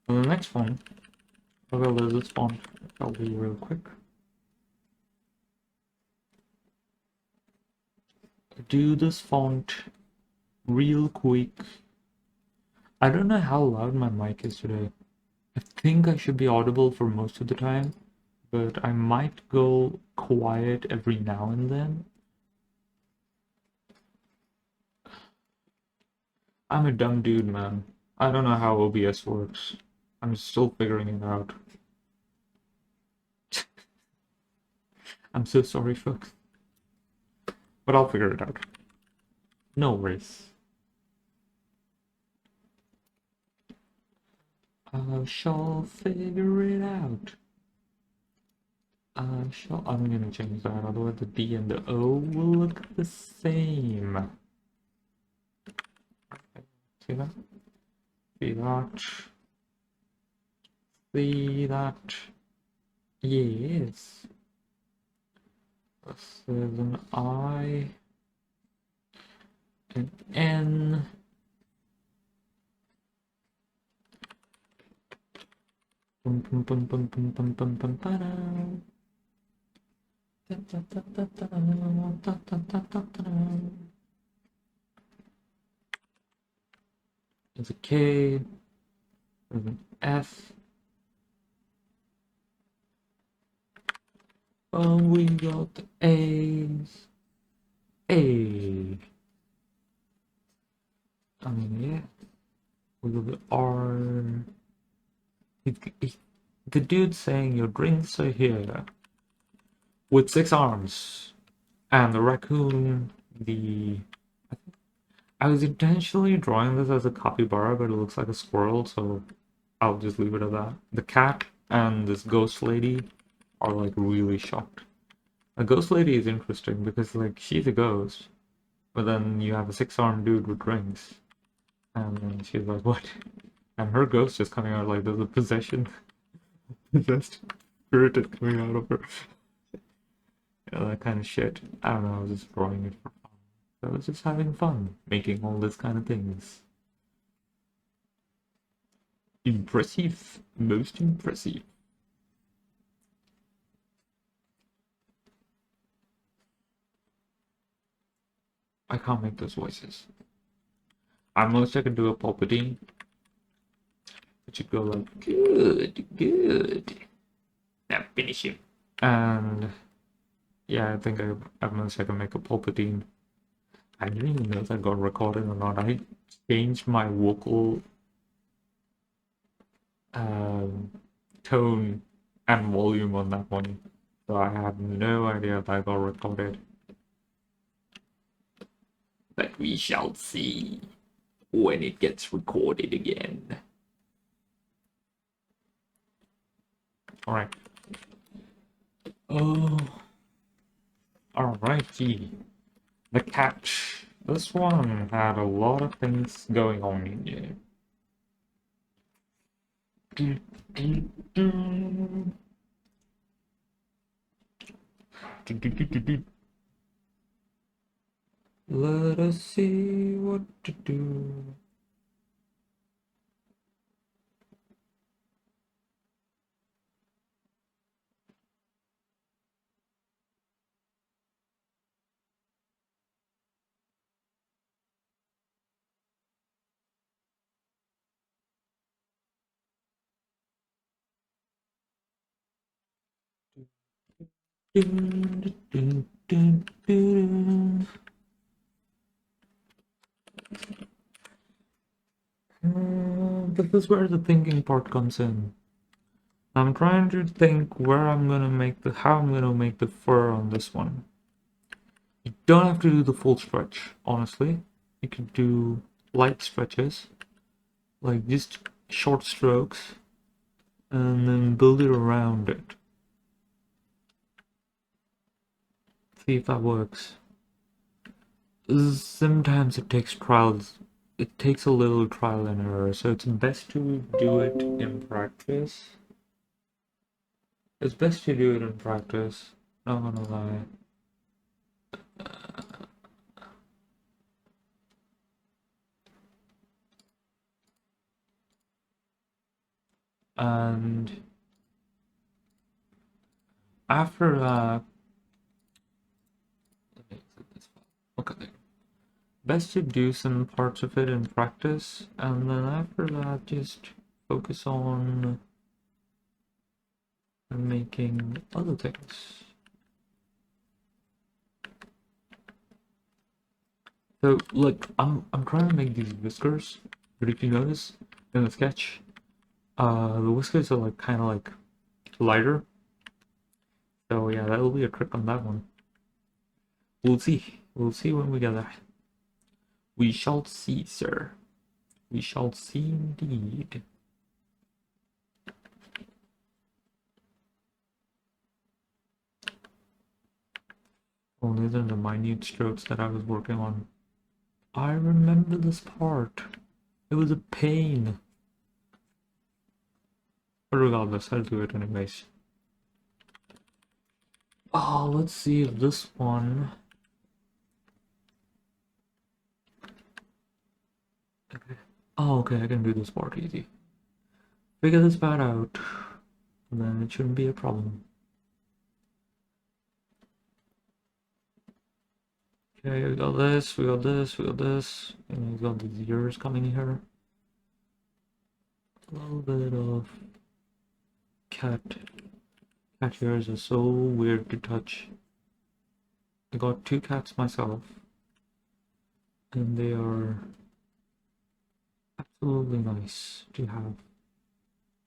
The next one, I will do this font. I'll be real quick. Do this font real quick. I don't know how loud my mic is today. I think I should be audible for most of the time, but I might go quiet every now and then. I'm a dumb dude, man. I don't know how OBS works. I'm still figuring it out. I'm so sorry, folks. But I'll figure it out. No worries. I shall figure it out. I'm gonna change that, otherwise the D and the O will look the same. See that? See that? See that? Yes. This is an I, an N. Bum, bum, bum, bum, bum, bum, bum, bum, ba-da. Da, da, da, da, da, da, da, da, da, da. There's a K, there's an F. Oh, we got the A's. A. I mean, yeah. We got the R. The dude saying your drinks are here with 6 arms, and the raccoon. I was intentionally drawing this as a capybara, but it looks like a squirrel, so I'll just leave it at that. The cat and this ghost lady are like really shocked. A ghost lady is interesting because like she's a ghost, but then you have a 6-armed dude with rings, and then she's like, "What?" And her ghost is coming out like there's a possession, possessed spirit is coming out of her. Yeah, that kind of shit. I don't know. I was just drawing it for fun. So I was just having fun making all this kind of things. Impressive, most impressive. I can't make those voices. I wish I could do a Palpatine. It should go like, good, good. Now finish him. And yeah, I think I managed I can make a Palpatine. I didn't even know if that got recorded or not. I changed my vocal tone and volume on that one. So I have no idea if that got recorded. But we shall see when it gets recorded again. Alright. Oh. Alrighty. The catch. This one had a lot of things going on in here. Let us see what to do. This is where the thinking part comes in. I'm trying to think where I'm gonna make how I'm gonna make the fur on this one. You don't have to do the full stretch, honestly. You could do light stretches, like just short strokes, and then build it around it. See if that works. Sometimes it takes trials. It takes a little trial and error, so it's best to do it in practice. It's best to do it in practice. Not gonna lie. And after that, okay, best to do some parts of it in practice, and then after that, just focus on making other things. So, like, I'm trying to make these whiskers, but if you notice in the sketch, the whiskers are like kind of like lighter. So yeah, that'll be a trick on that one. We'll see. We'll see when we get there. We shall see, sir. We shall see indeed. Oh, these are the minute strokes that I was working on. I remember this part. It was a pain. But regardless, I'll do it anyways. Oh, let's see if this one... Okay. Oh, okay, I can do this part easy. Figure this part out, then it shouldn't be a problem. Okay, we got this, we got this, we got this, and we got these ears coming here. A little bit of cat. Cat ears are so weird to touch. I got 2 cats myself, and they are absolutely nice to have.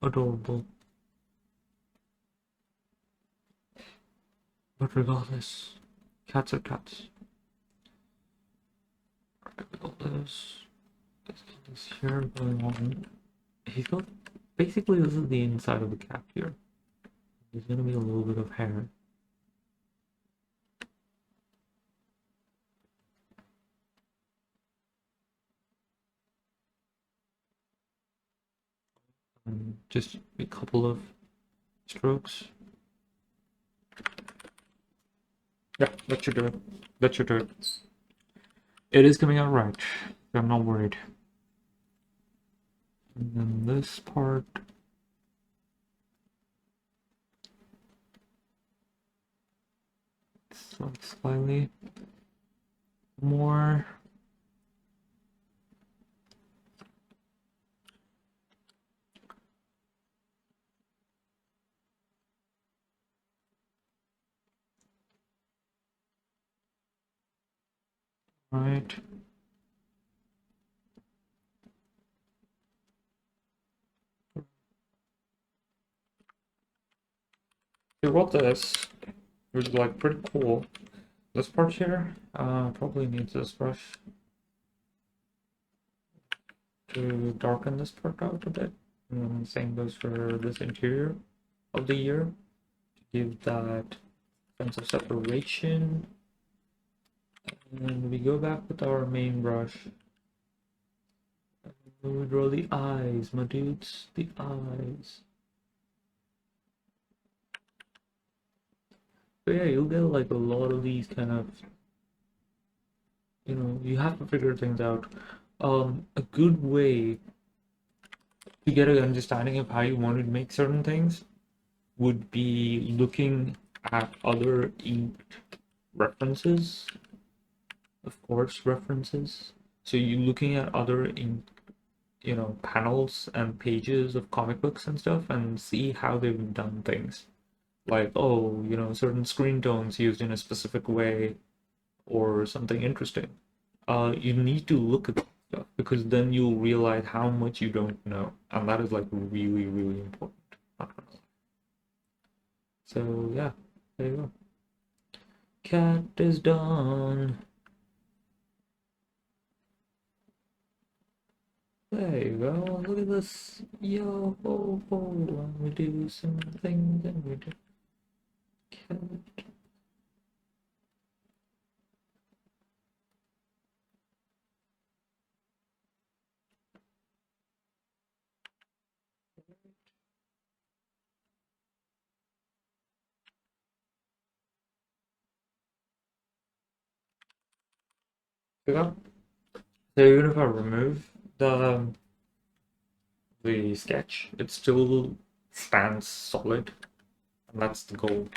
Adorable. But regardless, cats are cats. Alright, we got this. Let's get this here going on. He's got, basically this is the inside of the cap here. There's gonna be a little bit of hair. And just a couple of strokes. Yeah, that should do it. That should do it. It is coming out right. I'm not worried. And then this part. It's like slightly more. Right. I wrote this, which is like pretty cool. This part here probably needs this brush to darken this part out a bit. And then the same goes for this interior of the ear to give that sense of separation. And we go back with our main brush. And we draw the eyes, my dudes, the eyes. So yeah, you'll get like a lot of these kind of, you have to figure things out. A good way to get an understanding of how you want to make certain things would be looking at other inked references, of course, references. So you're looking at other ink, panels and pages of comic books and stuff and see how they've done things. Like, oh, certain screen tones used in a specific way or something interesting. You need to look at that stuff because then you'll realize how much you don't know, and that is like really, really important. So yeah, there you go. Cat is done. There you go. Look at this. Yo ho ho. And we do some things and we do. Cat. Yeah. So even if I remove the sketch, it still stands solid, and that's the goal.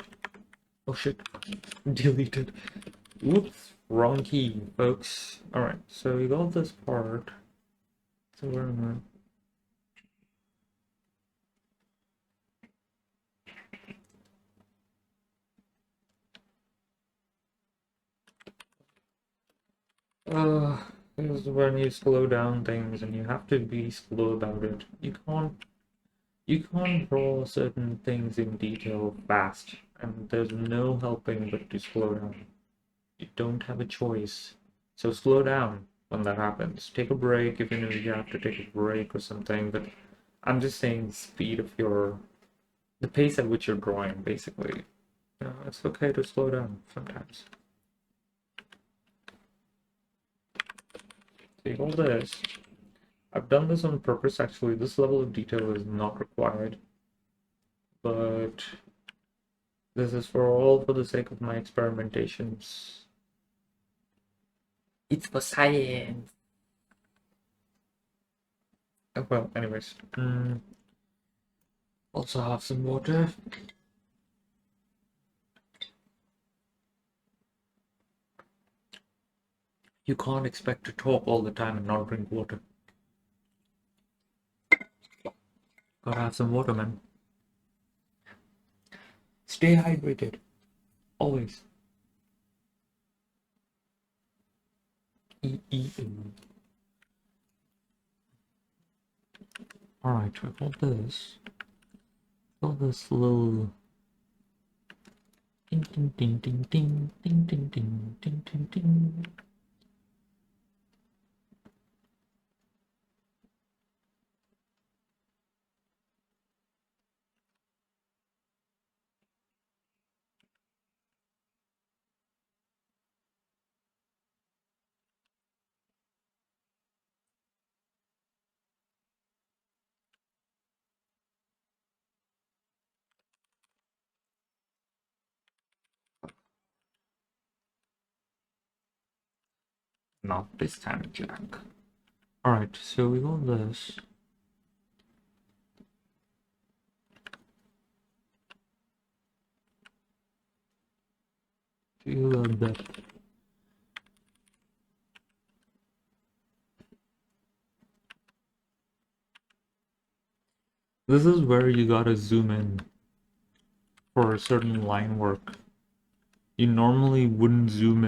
Oh shit, deleted. Whoops, wrong key, folks. Alright, so we got this part. So where am I? This is when you slow down things, and you have to be slow about it. You can't draw certain things in detail fast, and there's no helping but to slow down. You don't have a choice. So slow down when that happens. Take a break if you know you have to take a break or something, but I'm just saying the speed of the pace at which you're drawing, basically. You know, it's okay to slow down sometimes. See, all this, I've done this on purpose actually. This level of detail is not required, but this is for the sake of my experimentations. It's for science. Well, anyways, also have some water. You can't expect to talk all the time and not drink water. Gotta have some water, man. Stay hydrated. Always. Alright, we got this. Got this little ding ding ding ding ding ding ding ding ding ding ding. Not this time, Jack. Alright, so we got this. Feel that. This is where you gotta zoom in for a certain line work. You normally wouldn't zoom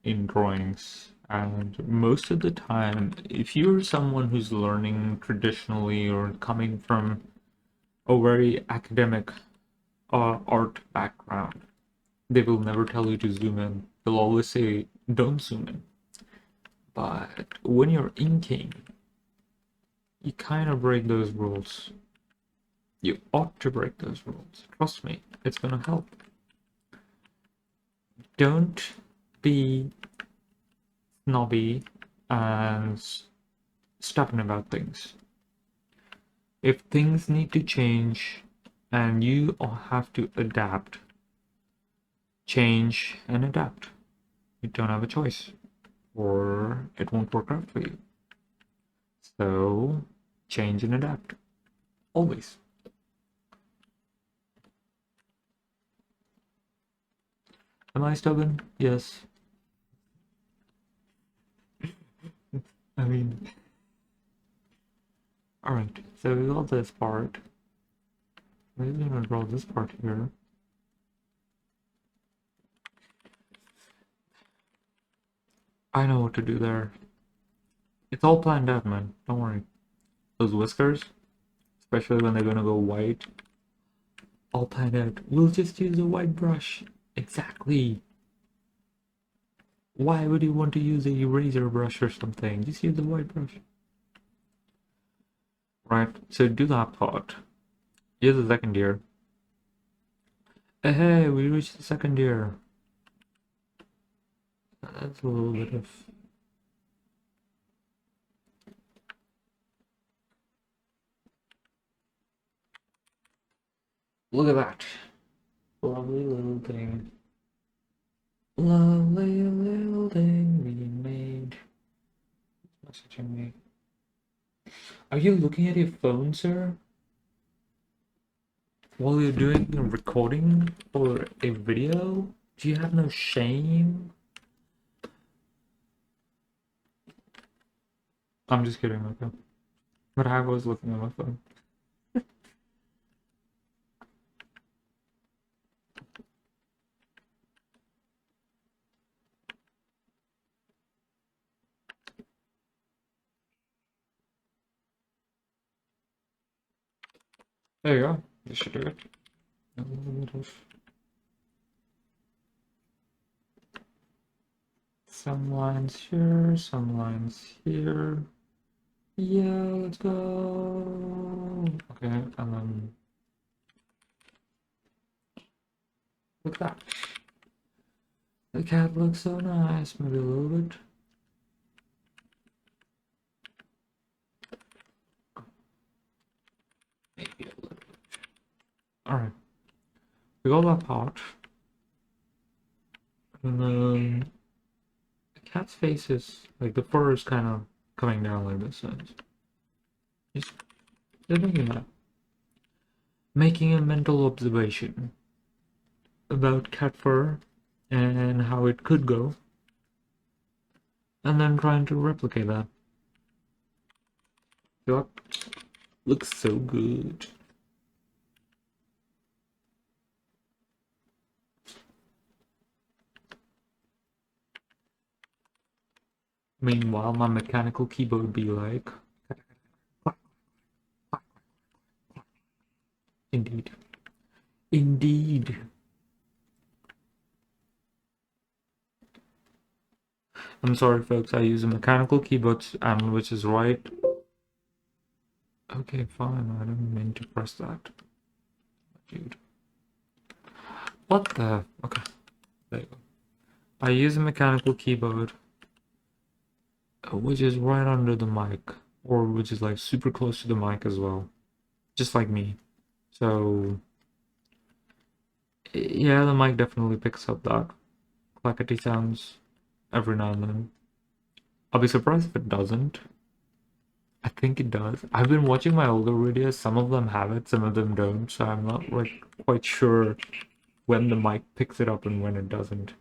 in drawings, and most of the time, if you're someone who's learning traditionally or coming from a very academic art background, they will never tell you to zoom in. They'll always say don't zoom in. But when you're inking, you kind of break those rules. You ought to break those rules. Trust me, it's gonna help. Don't be snobby and stubborn about things. If things need to change and you have to adapt, change and adapt. You don't have a choice, or it won't work out for you. So, change and adapt. Always. Am I stubborn? Yes. I mean, alright, so we got this part. We're gonna draw this part here. I know what to do there. It's all planned out, man. Don't worry. Those whiskers, especially when they're gonna go white, all planned out. We'll just use a white brush. Exactly. Why would you want to use a eraser brush or something? Just use the white brush. Right, so do that part. Here's the second year. Hey, we reached the second year. That's a little bit of... Look at that. Lovely little thing. Lovely little thing we made. Messaging me. Are you looking at your phone, sir? While you're doing a recording or a video? Do you have no shame? I'm just kidding, okay. But I was looking at my phone. There you go. This should do it. A little bit of... some lines here, some lines here. Yeah, let's go. Okay, and then look at that. The cat looks so nice. Maybe a little bit. Maybe a little bit. Alright. We got that part. And then the cat's face is like the fur is kind of coming down like this. So just making that. Making a mental observation about cat fur and how it could go. And then trying to replicate that. Yup. Looks so good. Meanwhile, my mechanical keyboard would be like... Indeed. Indeed. I'm sorry, folks. I use a mechanical keyboard, and which is right. Okay, fine. I didn't mean to press that. Dude. What the? Okay. There you go. I use a mechanical keyboard, which is right under the mic, or which is like super close to the mic as well. Just like me. So, yeah, the mic definitely picks up that clackety sounds every now and then. I'll be surprised if it doesn't. I think it does. I've been watching my older videos. Some of them have it, some of them don't. So I'm not like quite sure when the mic picks it up and when it doesn't.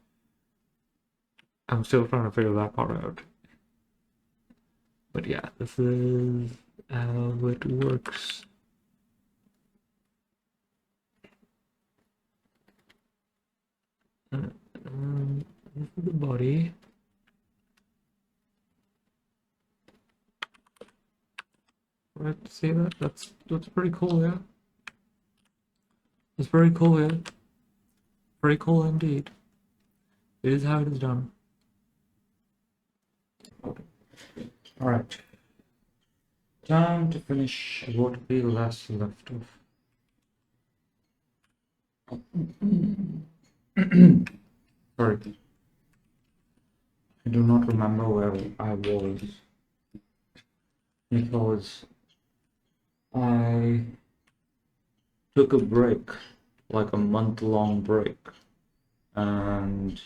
I'm still trying to figure that part out. But yeah, this is how it works. This is the body. Right, see that? That's pretty cool, yeah. It's very cool, yeah. Very cool indeed. It is how it is done. Alright. Time to finish what we last left off. Sorry. I do not remember where I was. Because I took a break, like a month-long break. And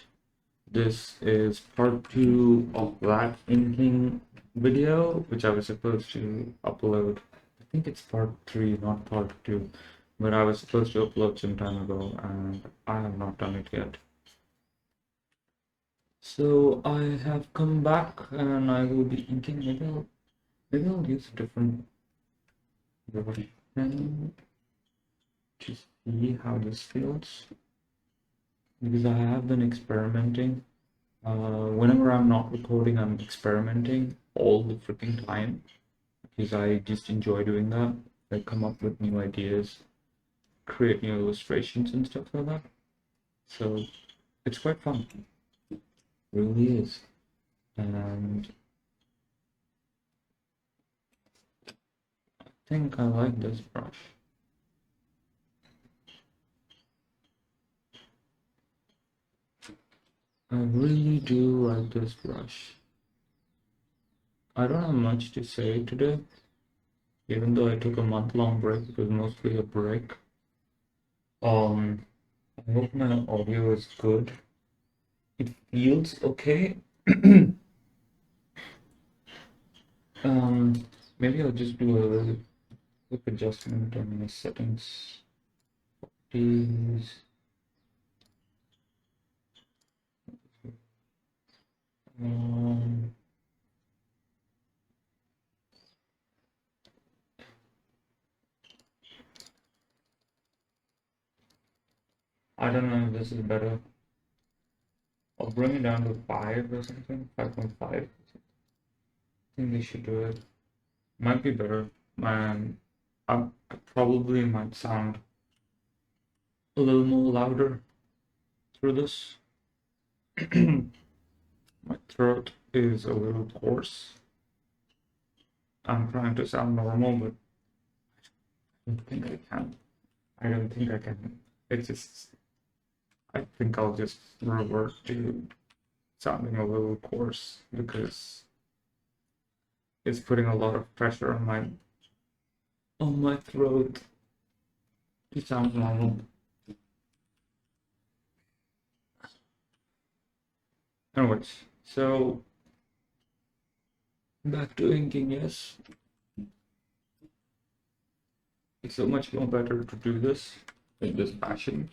this is part 2 of that inking video, which I was supposed to upload. I think it's part 3, not part 2, but I was supposed to upload some time ago, and I have not done it yet. So I have come back, and I will be inking. Maybe I'll use a different brush pen to see how this feels, because I have been experimenting. Whenever I'm not recording, I'm experimenting all the freaking time, because I just enjoy doing that. I come up with new ideas, create new illustrations and stuff like that. So it's quite fun. It really is. And I think I like this brush. I really do like this brush. I don't have much to say today, even though I took a month-long break. It was mostly a break. I hope my audio is good. It feels okay. Maybe I'll just do a little quick adjustment on my settings. Please. I don't know if this is better. I'll bring it down to 5 or something, 5.5. I think they should do it. Might be better. I probably might sound a little more louder through this. My throat is a little hoarse. I'm trying to sound normal, but I don't think I can. I don't think I can. It's just, I think I'll just revert to sounding a little coarse because it's putting a lot of pressure on my throat to sound normal. Anyways, so back to inking, yes. It's so much more better to do this in this fashion.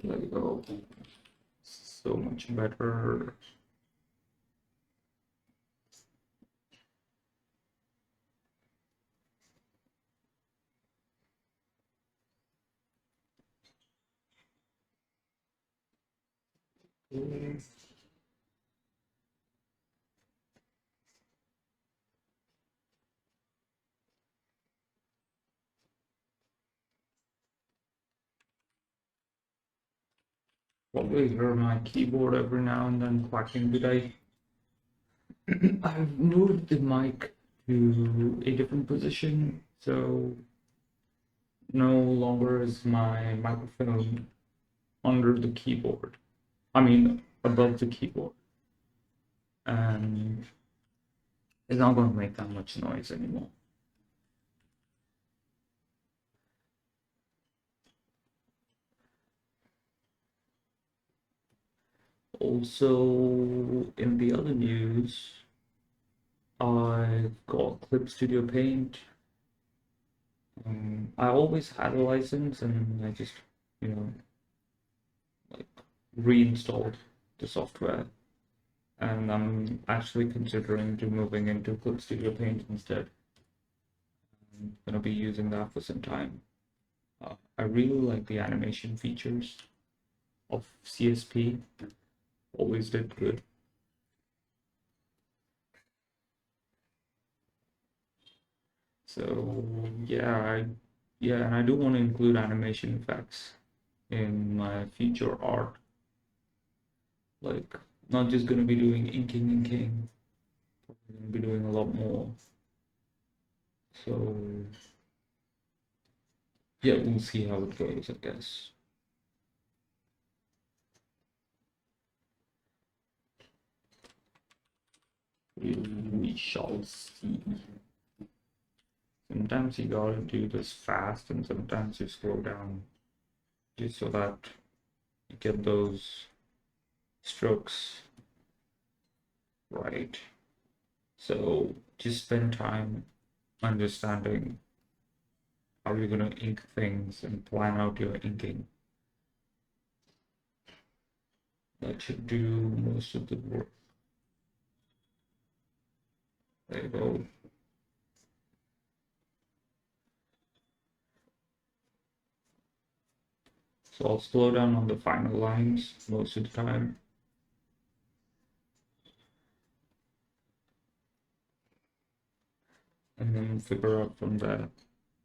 There you go. So much better. Probably hear my keyboard every now and then clacking today. I've moved the mic to a different position, so no longer is my microphone under the keyboard. I mean, above the keyboard. And it's not going to make that much noise anymore. Also, in the other news, I've got Clip Studio Paint. I always had a license and I just, like reinstalled the software. And I'm actually considering to moving into Clip Studio Paint instead. I'm gonna be using that for some time. I really like the animation features of CSP. Always did good. So yeah, and I do want to include animation effects in my future art. Like, not just gonna be doing inking. Probably gonna be doing a lot more. So yeah, we'll see how it goes, I guess. We shall see. Sometimes you gotta do this fast and sometimes you slow down just so that you get those strokes right. So just spend time understanding how you're gonna ink things and plan out your inking. That should do most of the work. There you go. So I'll slow down on the final lines most of the time. And then figure out from there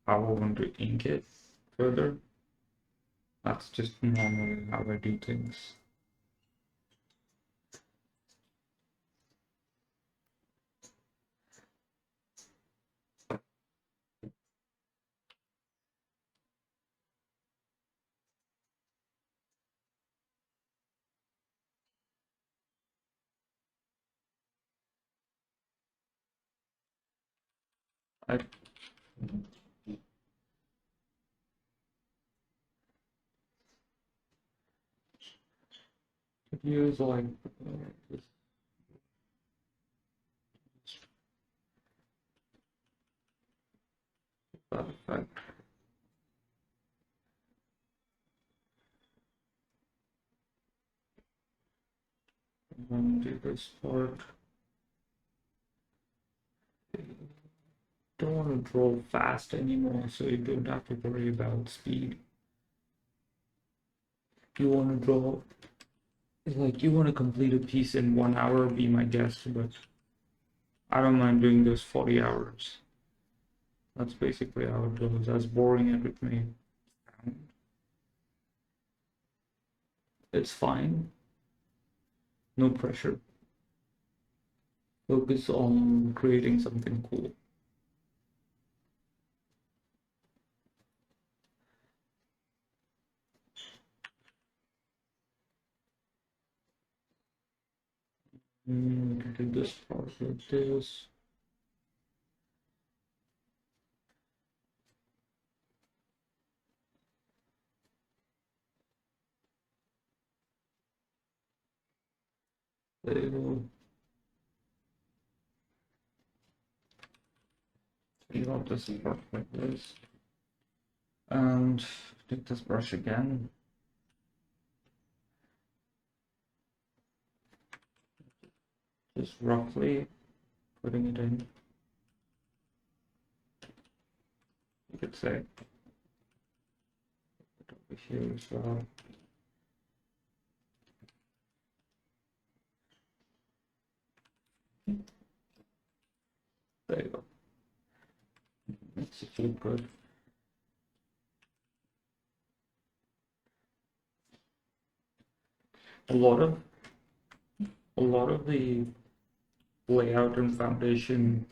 how I want to ink it further. That's just normally how I do things. I could use like this. That effect. I'm going to do this part. Don't want to draw fast anymore, so you don't have to worry about speed. You want to draw, it's like you want to complete a piece in 1 hour, be my guest, but I don't mind doing those 40 hours. That's basically how it goes, as boring as it may down. It's fine. No pressure. Focus on creating something cool. Do this part like this. There you go. You want this part like this. And take this brush again. Just roughly putting it in. You could say put it over here as well. There you go. Makes it look good. A lot of the layout and foundation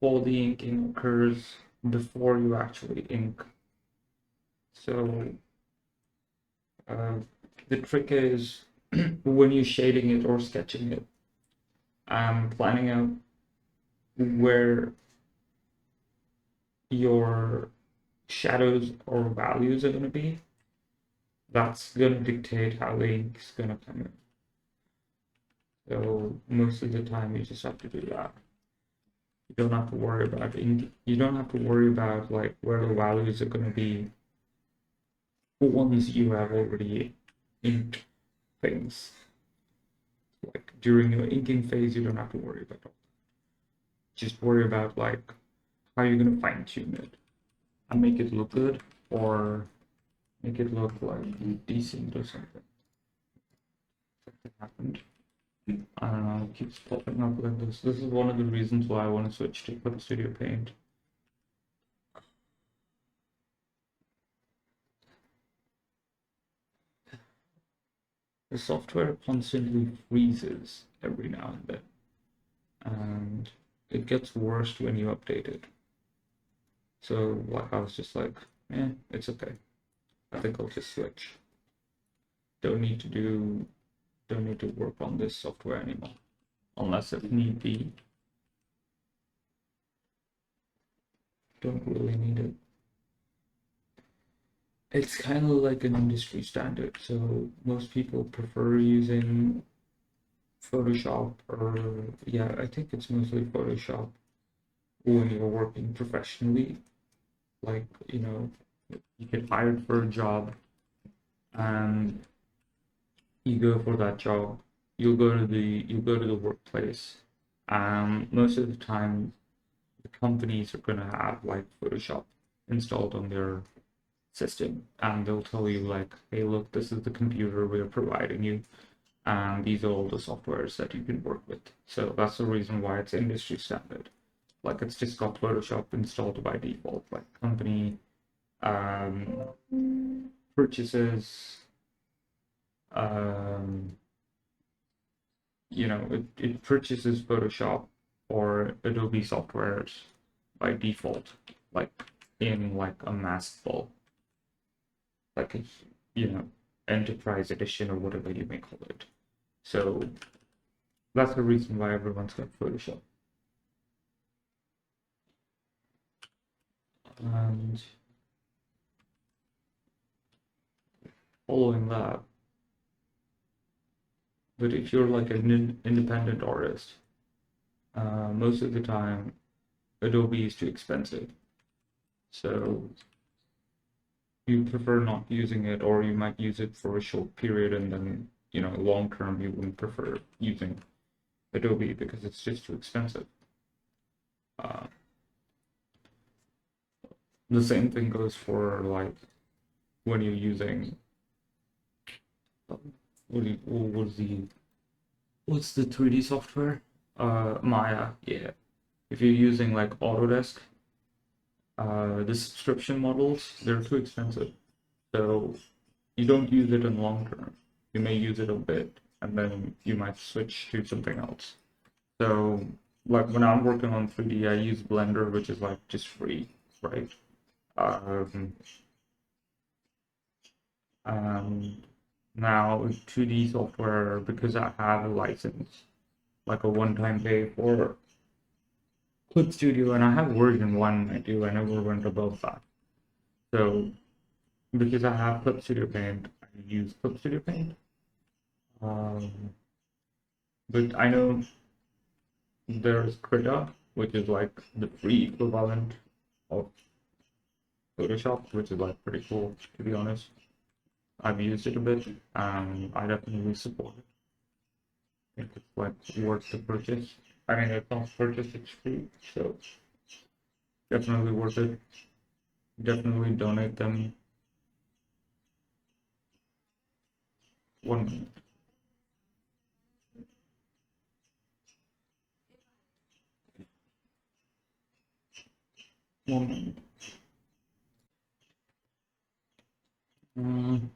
for the inking occurs before you actually ink. So the trick is when you're shading it or sketching it, planning out where your shadows or values are going to be. That's going to dictate how the ink is going to come in. So most of the time you just have to do that. You don't have to worry about ink. You don't have to worry about like where the values are going to be once you have already inked things. Like during your inking phase, you don't have to worry about it. Just worry about like how you're going to fine tune it and make it look good or make it look like decent or something. Something happened. I don't know, it keeps popping up like this. This is one of the reasons why I want to switch to Clip Studio Paint. The software constantly freezes every now and then, and it gets worse when you update it. So like I was just like, it's okay. I think I'll just switch. Don't need to work on this software anymore, unless if need be. Don't really need it. It's kind of like an industry standard, so most people prefer using Photoshop, or yeah, I think it's mostly Photoshop when you're working professionally. Like, you know, you get hired for a job and you go for that job, you'll go to the workplace. Most of the time the companies are gonna have like Photoshop installed on their system, and they'll tell you like, hey look, this is the computer we're providing you, and these are all the softwares that you can work with. So that's the reason why it's industry standard. Like it's just got Photoshop installed by default. Like company purchases, you know, it purchases Photoshop or Adobe softwares by default, like in like a mass bulk, like a, you know, enterprise edition or whatever you may call it. So that's the reason why everyone's got Photoshop. And following that, but if you're like an independent artist, most of the time Adobe is too expensive, so you prefer not using it, or you might use it for a short period and then, you know, long term you wouldn't prefer using Adobe because it's just too expensive. The same thing goes for like when you're using what's the 3D software? Maya. Yeah. If you're using like Autodesk, The subscription models, they're too expensive. So you don't use it in long term. You may use it a bit and then you might switch to something else. So like when I'm working on 3D, I use Blender, which is like just free, right? Um, and now 2D software, because I have a license, like a one-time pay for Clip Studio, and I have version 1, I do, I never went above that. So because I have Clip Studio Paint, I use Clip Studio Paint. But I know there's Krita, which is like the free equivalent of Photoshop, which is like pretty cool, to be honest. I've used it a bit, and I definitely support it. I think it's like worth the purchase. I mean, it's not purchase, it's free, so definitely worth it. Definitely donate them 1 minute. 1 minute. Mm,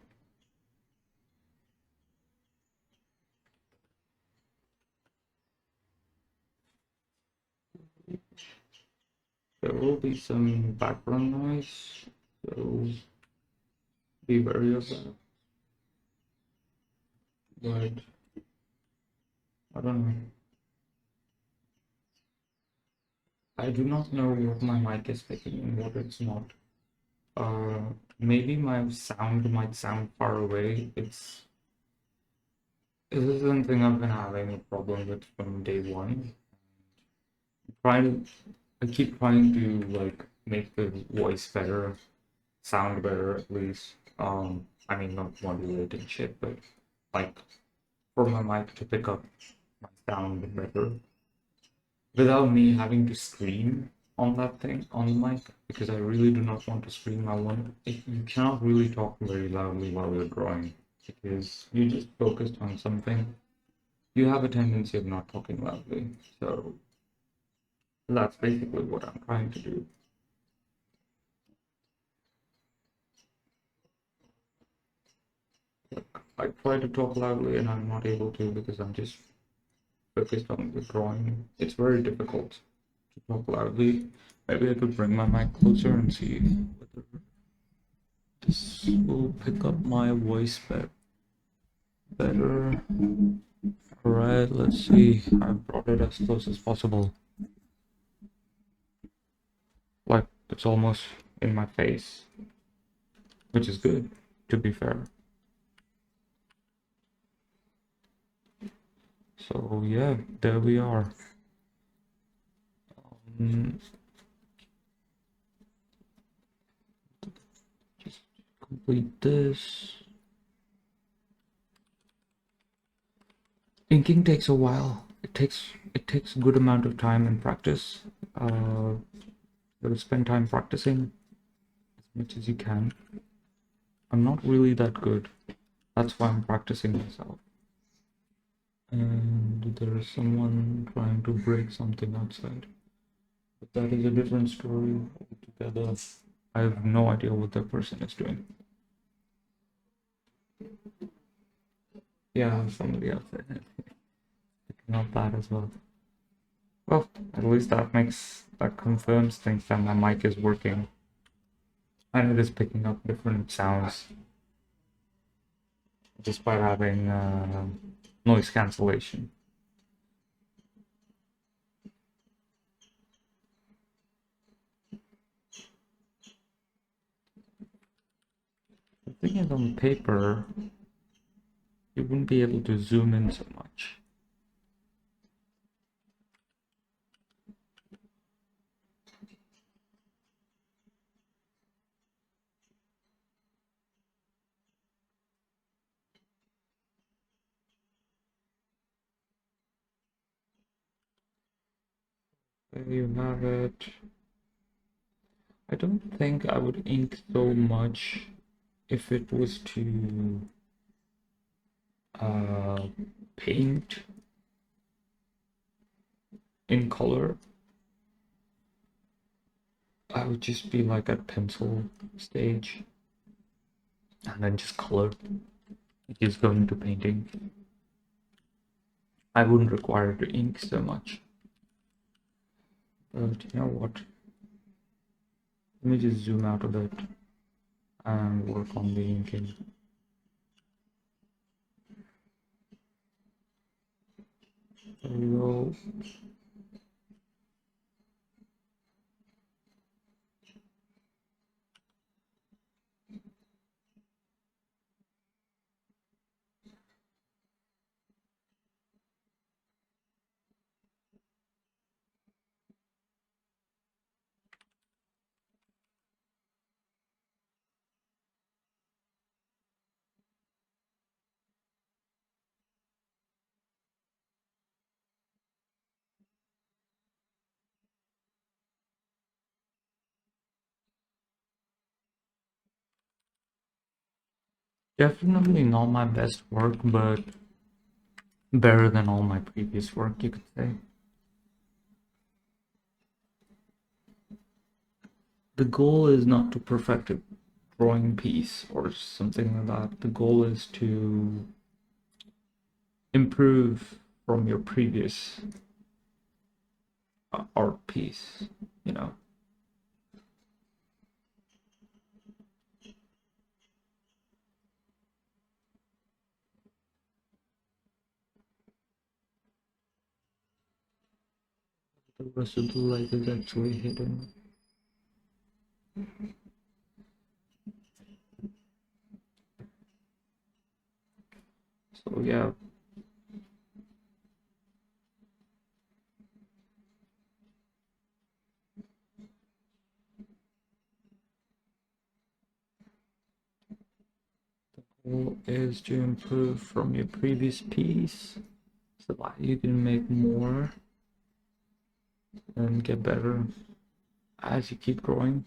there will be some background noise, so be wary of that. But I don't know. I do not know what my mic is picking and what it's not. Maybe my sound might sound far away. This is something I've been having a problem with from day one. Trying I keep trying to like make the voice better, sound better at least. I mean not modulating shit, but like for my mic to pick up my sound better without me having to scream on that thing on the mic, because I really do not want to scream. You cannot really talk very loudly while you're drawing because you're just focused on something. You have a tendency of not talking loudly. So that's basically what I'm trying to do. I try to talk loudly and I'm not able to because I'm just focused on the drawing. It's very difficult to talk loudly. Maybe I could bring my mic closer and see whether this will pick up my voice better. Alright, let's see. I brought it as close as possible. Like, it's almost in my face, which is good, to be fair. So, yeah, there we are. Just complete this. Inking takes a while. It takes a good amount of time and practice. Gotta spend time practicing as much as you can. I'm not really that good. That's why I'm practicing myself. And there is someone trying to break something outside. But that is a different story altogether. I have no idea what that person is doing. Yeah, somebody outside picking up that as well. Well, at least that confirms things that my mic is working. And it is picking up different sounds just by having noise cancellation. The thing is, on paper, you wouldn't be able to zoom in so much. There you have it. I don't think I would ink so much if it was to paint in color. I would just be like at pencil stage and then just color, just go into painting. I wouldn't require the ink so much. But you know what? Let me just zoom out a bit and work on the inking. There we go. Definitely not my best work, but better than all my previous work, you could say. The goal is not to perfect a drawing piece or something like that. The goal is to improve from your previous art piece, you know. The rest of the light is actually hidden. So yeah. The goal is to improve from your previous piece so that you can make more and get better as you keep growing.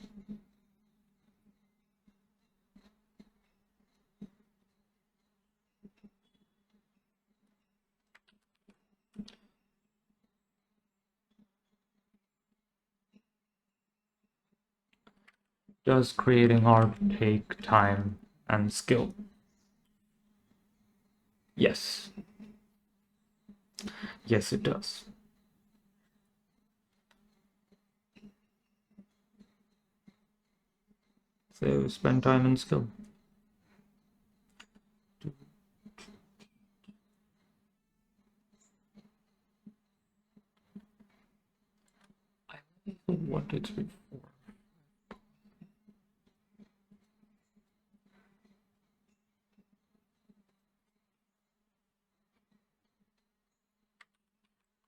Does creating art take time and skill? Yes. Yes, it does. So spend time and skill. I what it's before.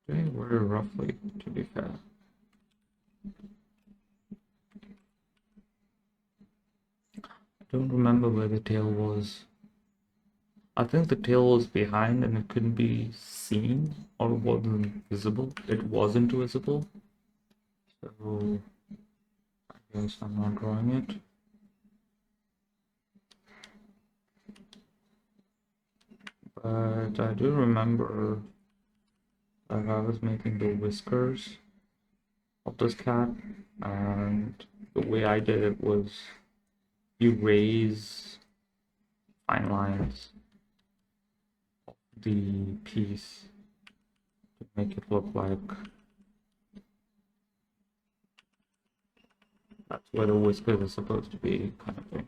Very roughly, to be fair. I don't remember where the tail was. I think the tail was behind and it couldn't be seen or wasn't visible. It wasn't visible. So I guess I'm not drawing it. But I do remember that I was making the whiskers of this cat, and the way I did it was erase fine lines of the piece to make it look like that's where the whiskers are supposed to be, kind of thing.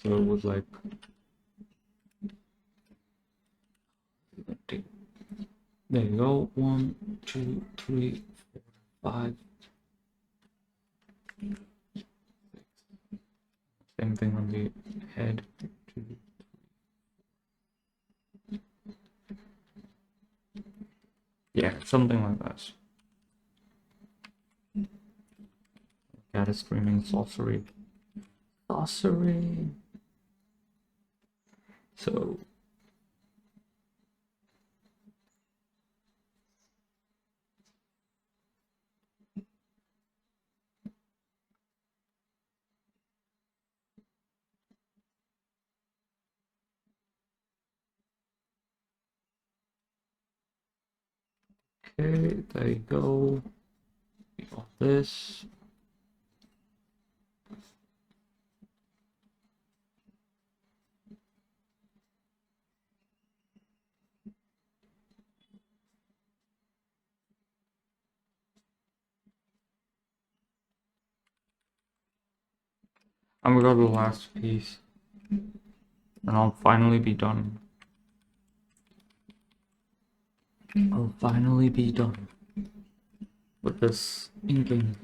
So it was like there you go. 1, 2, 3, 4, 5. Same thing on the head. 2. Yeah, something like that. Cat is screaming sorcery. Sorcery. So okay, there you go. We got this. And we got the last piece. And I'll finally be done. I'll finally be done with this inking.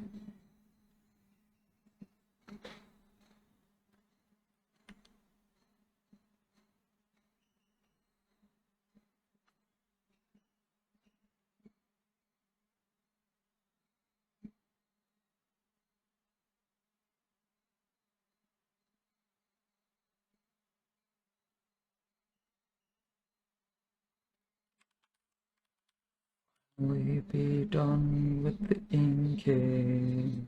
Finally be done with the inking.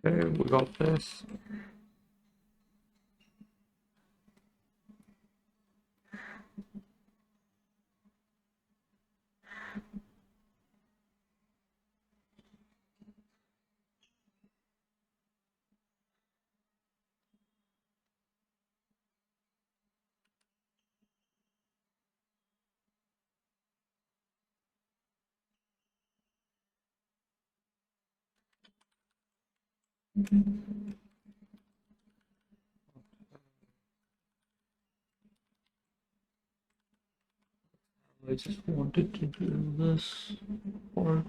Okay, we got this. I just wanted to do this part.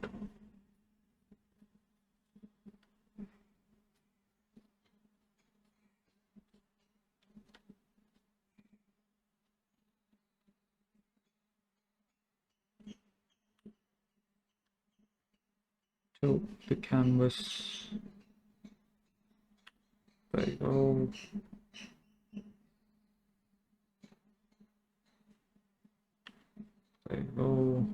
Tilt the canvas. There you go. There you go.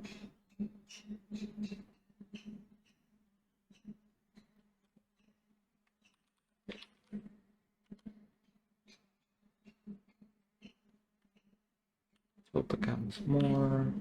Tilt the canvas more.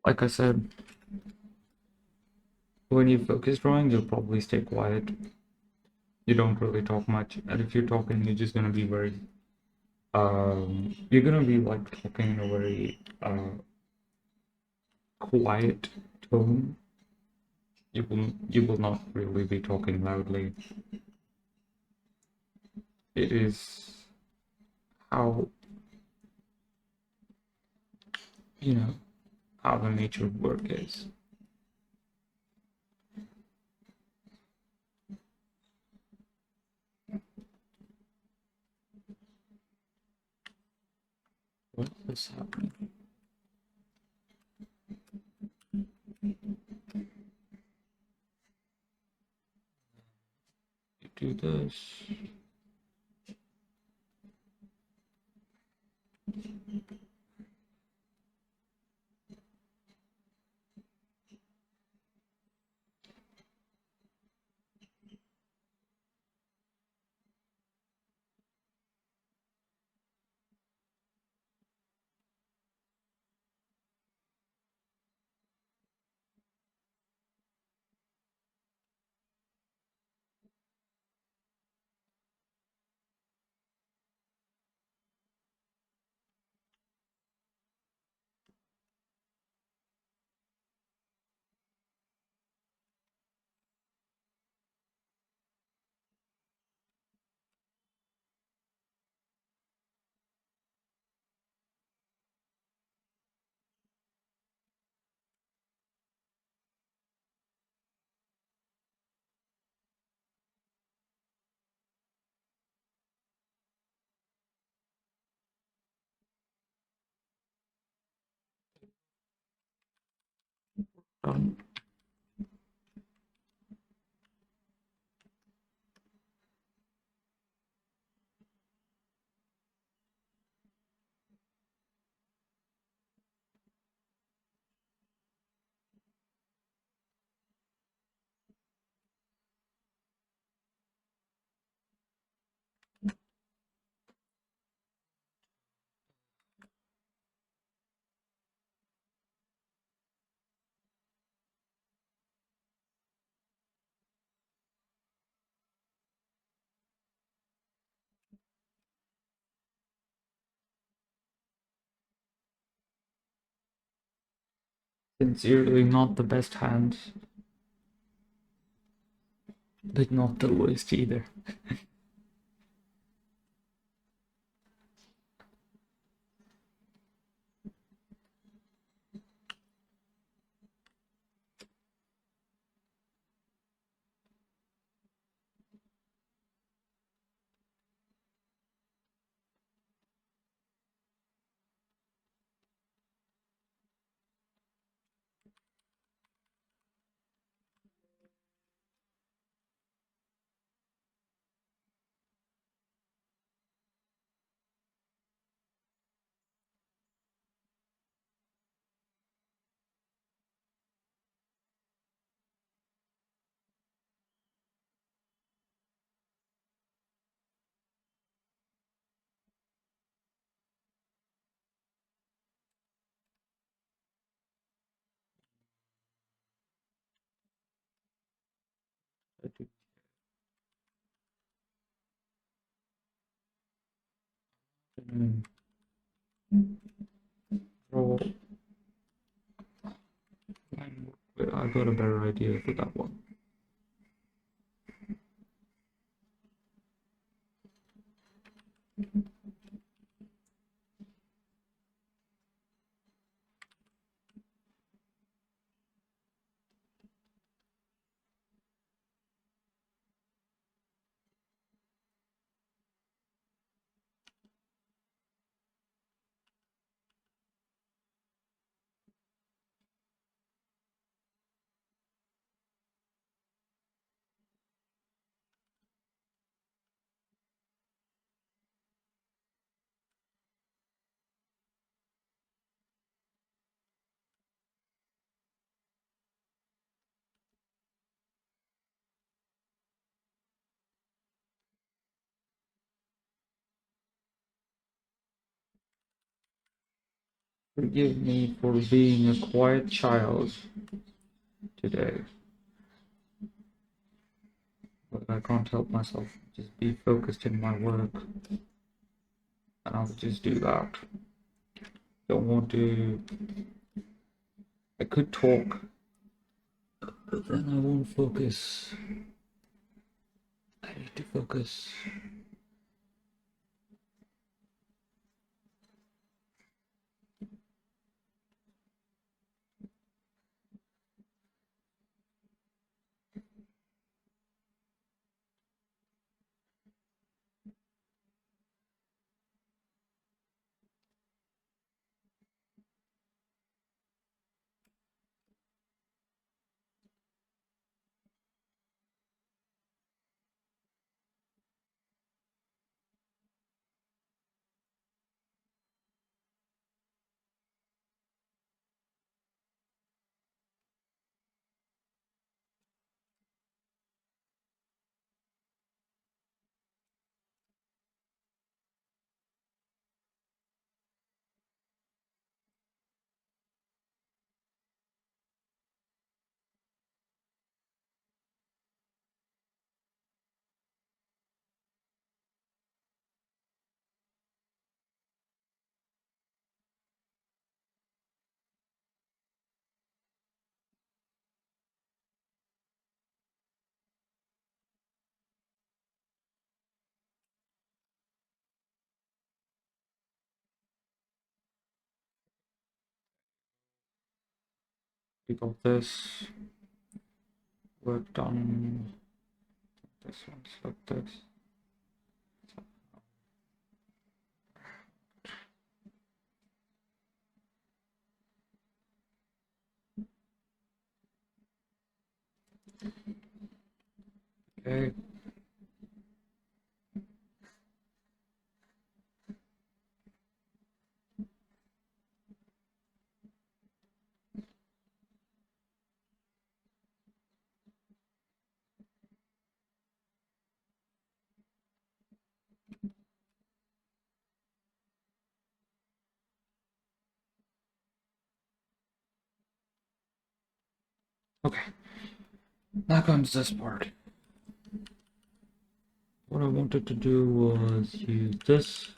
Like I said, when you focus drawing, you'll probably stay quiet. You don't really talk much, and if you're talking, you're just gonna be very, you're gonna be like talking in a very quiet tone. You will not really be talking loudly. It is how, you know, how the nature of work is. What is happening? You do this. Done. Sincerely, not the best hand, but not the worst either. Mm. Roll. Wait, I got a better idea for that one. Forgive me for being a quiet child today, but I can't help myself. Just be focused in my work, and I'll just do that. Don't want to. I could talk, but then I won't focus. I need to focus. We got this work done. This one's like this. Okay. Okay. Now comes this part. What I wanted to do was use this.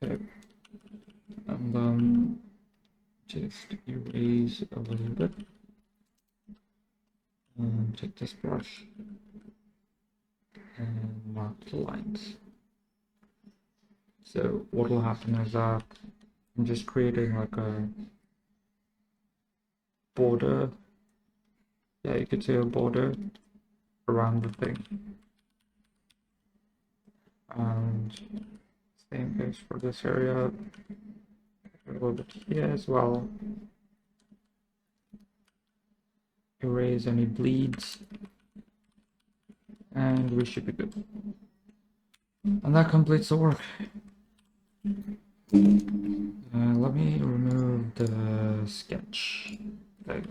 Okay. And then just erase a little bit. And take this brush and mark the lines. So what will happen is that I'm just creating like a border. Yeah, you could say a border around the thing. And same goes for this area. A little bit here as well. Erase any bleeds. And we should be good. And that completes the work. Let me remove the sketch. Okay.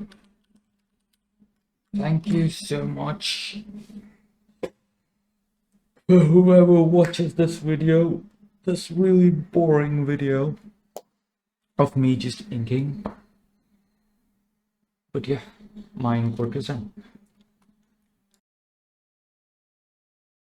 Thank you so much for whoever watches this video, this really boring video of me just inking. But yeah, my ink work is done.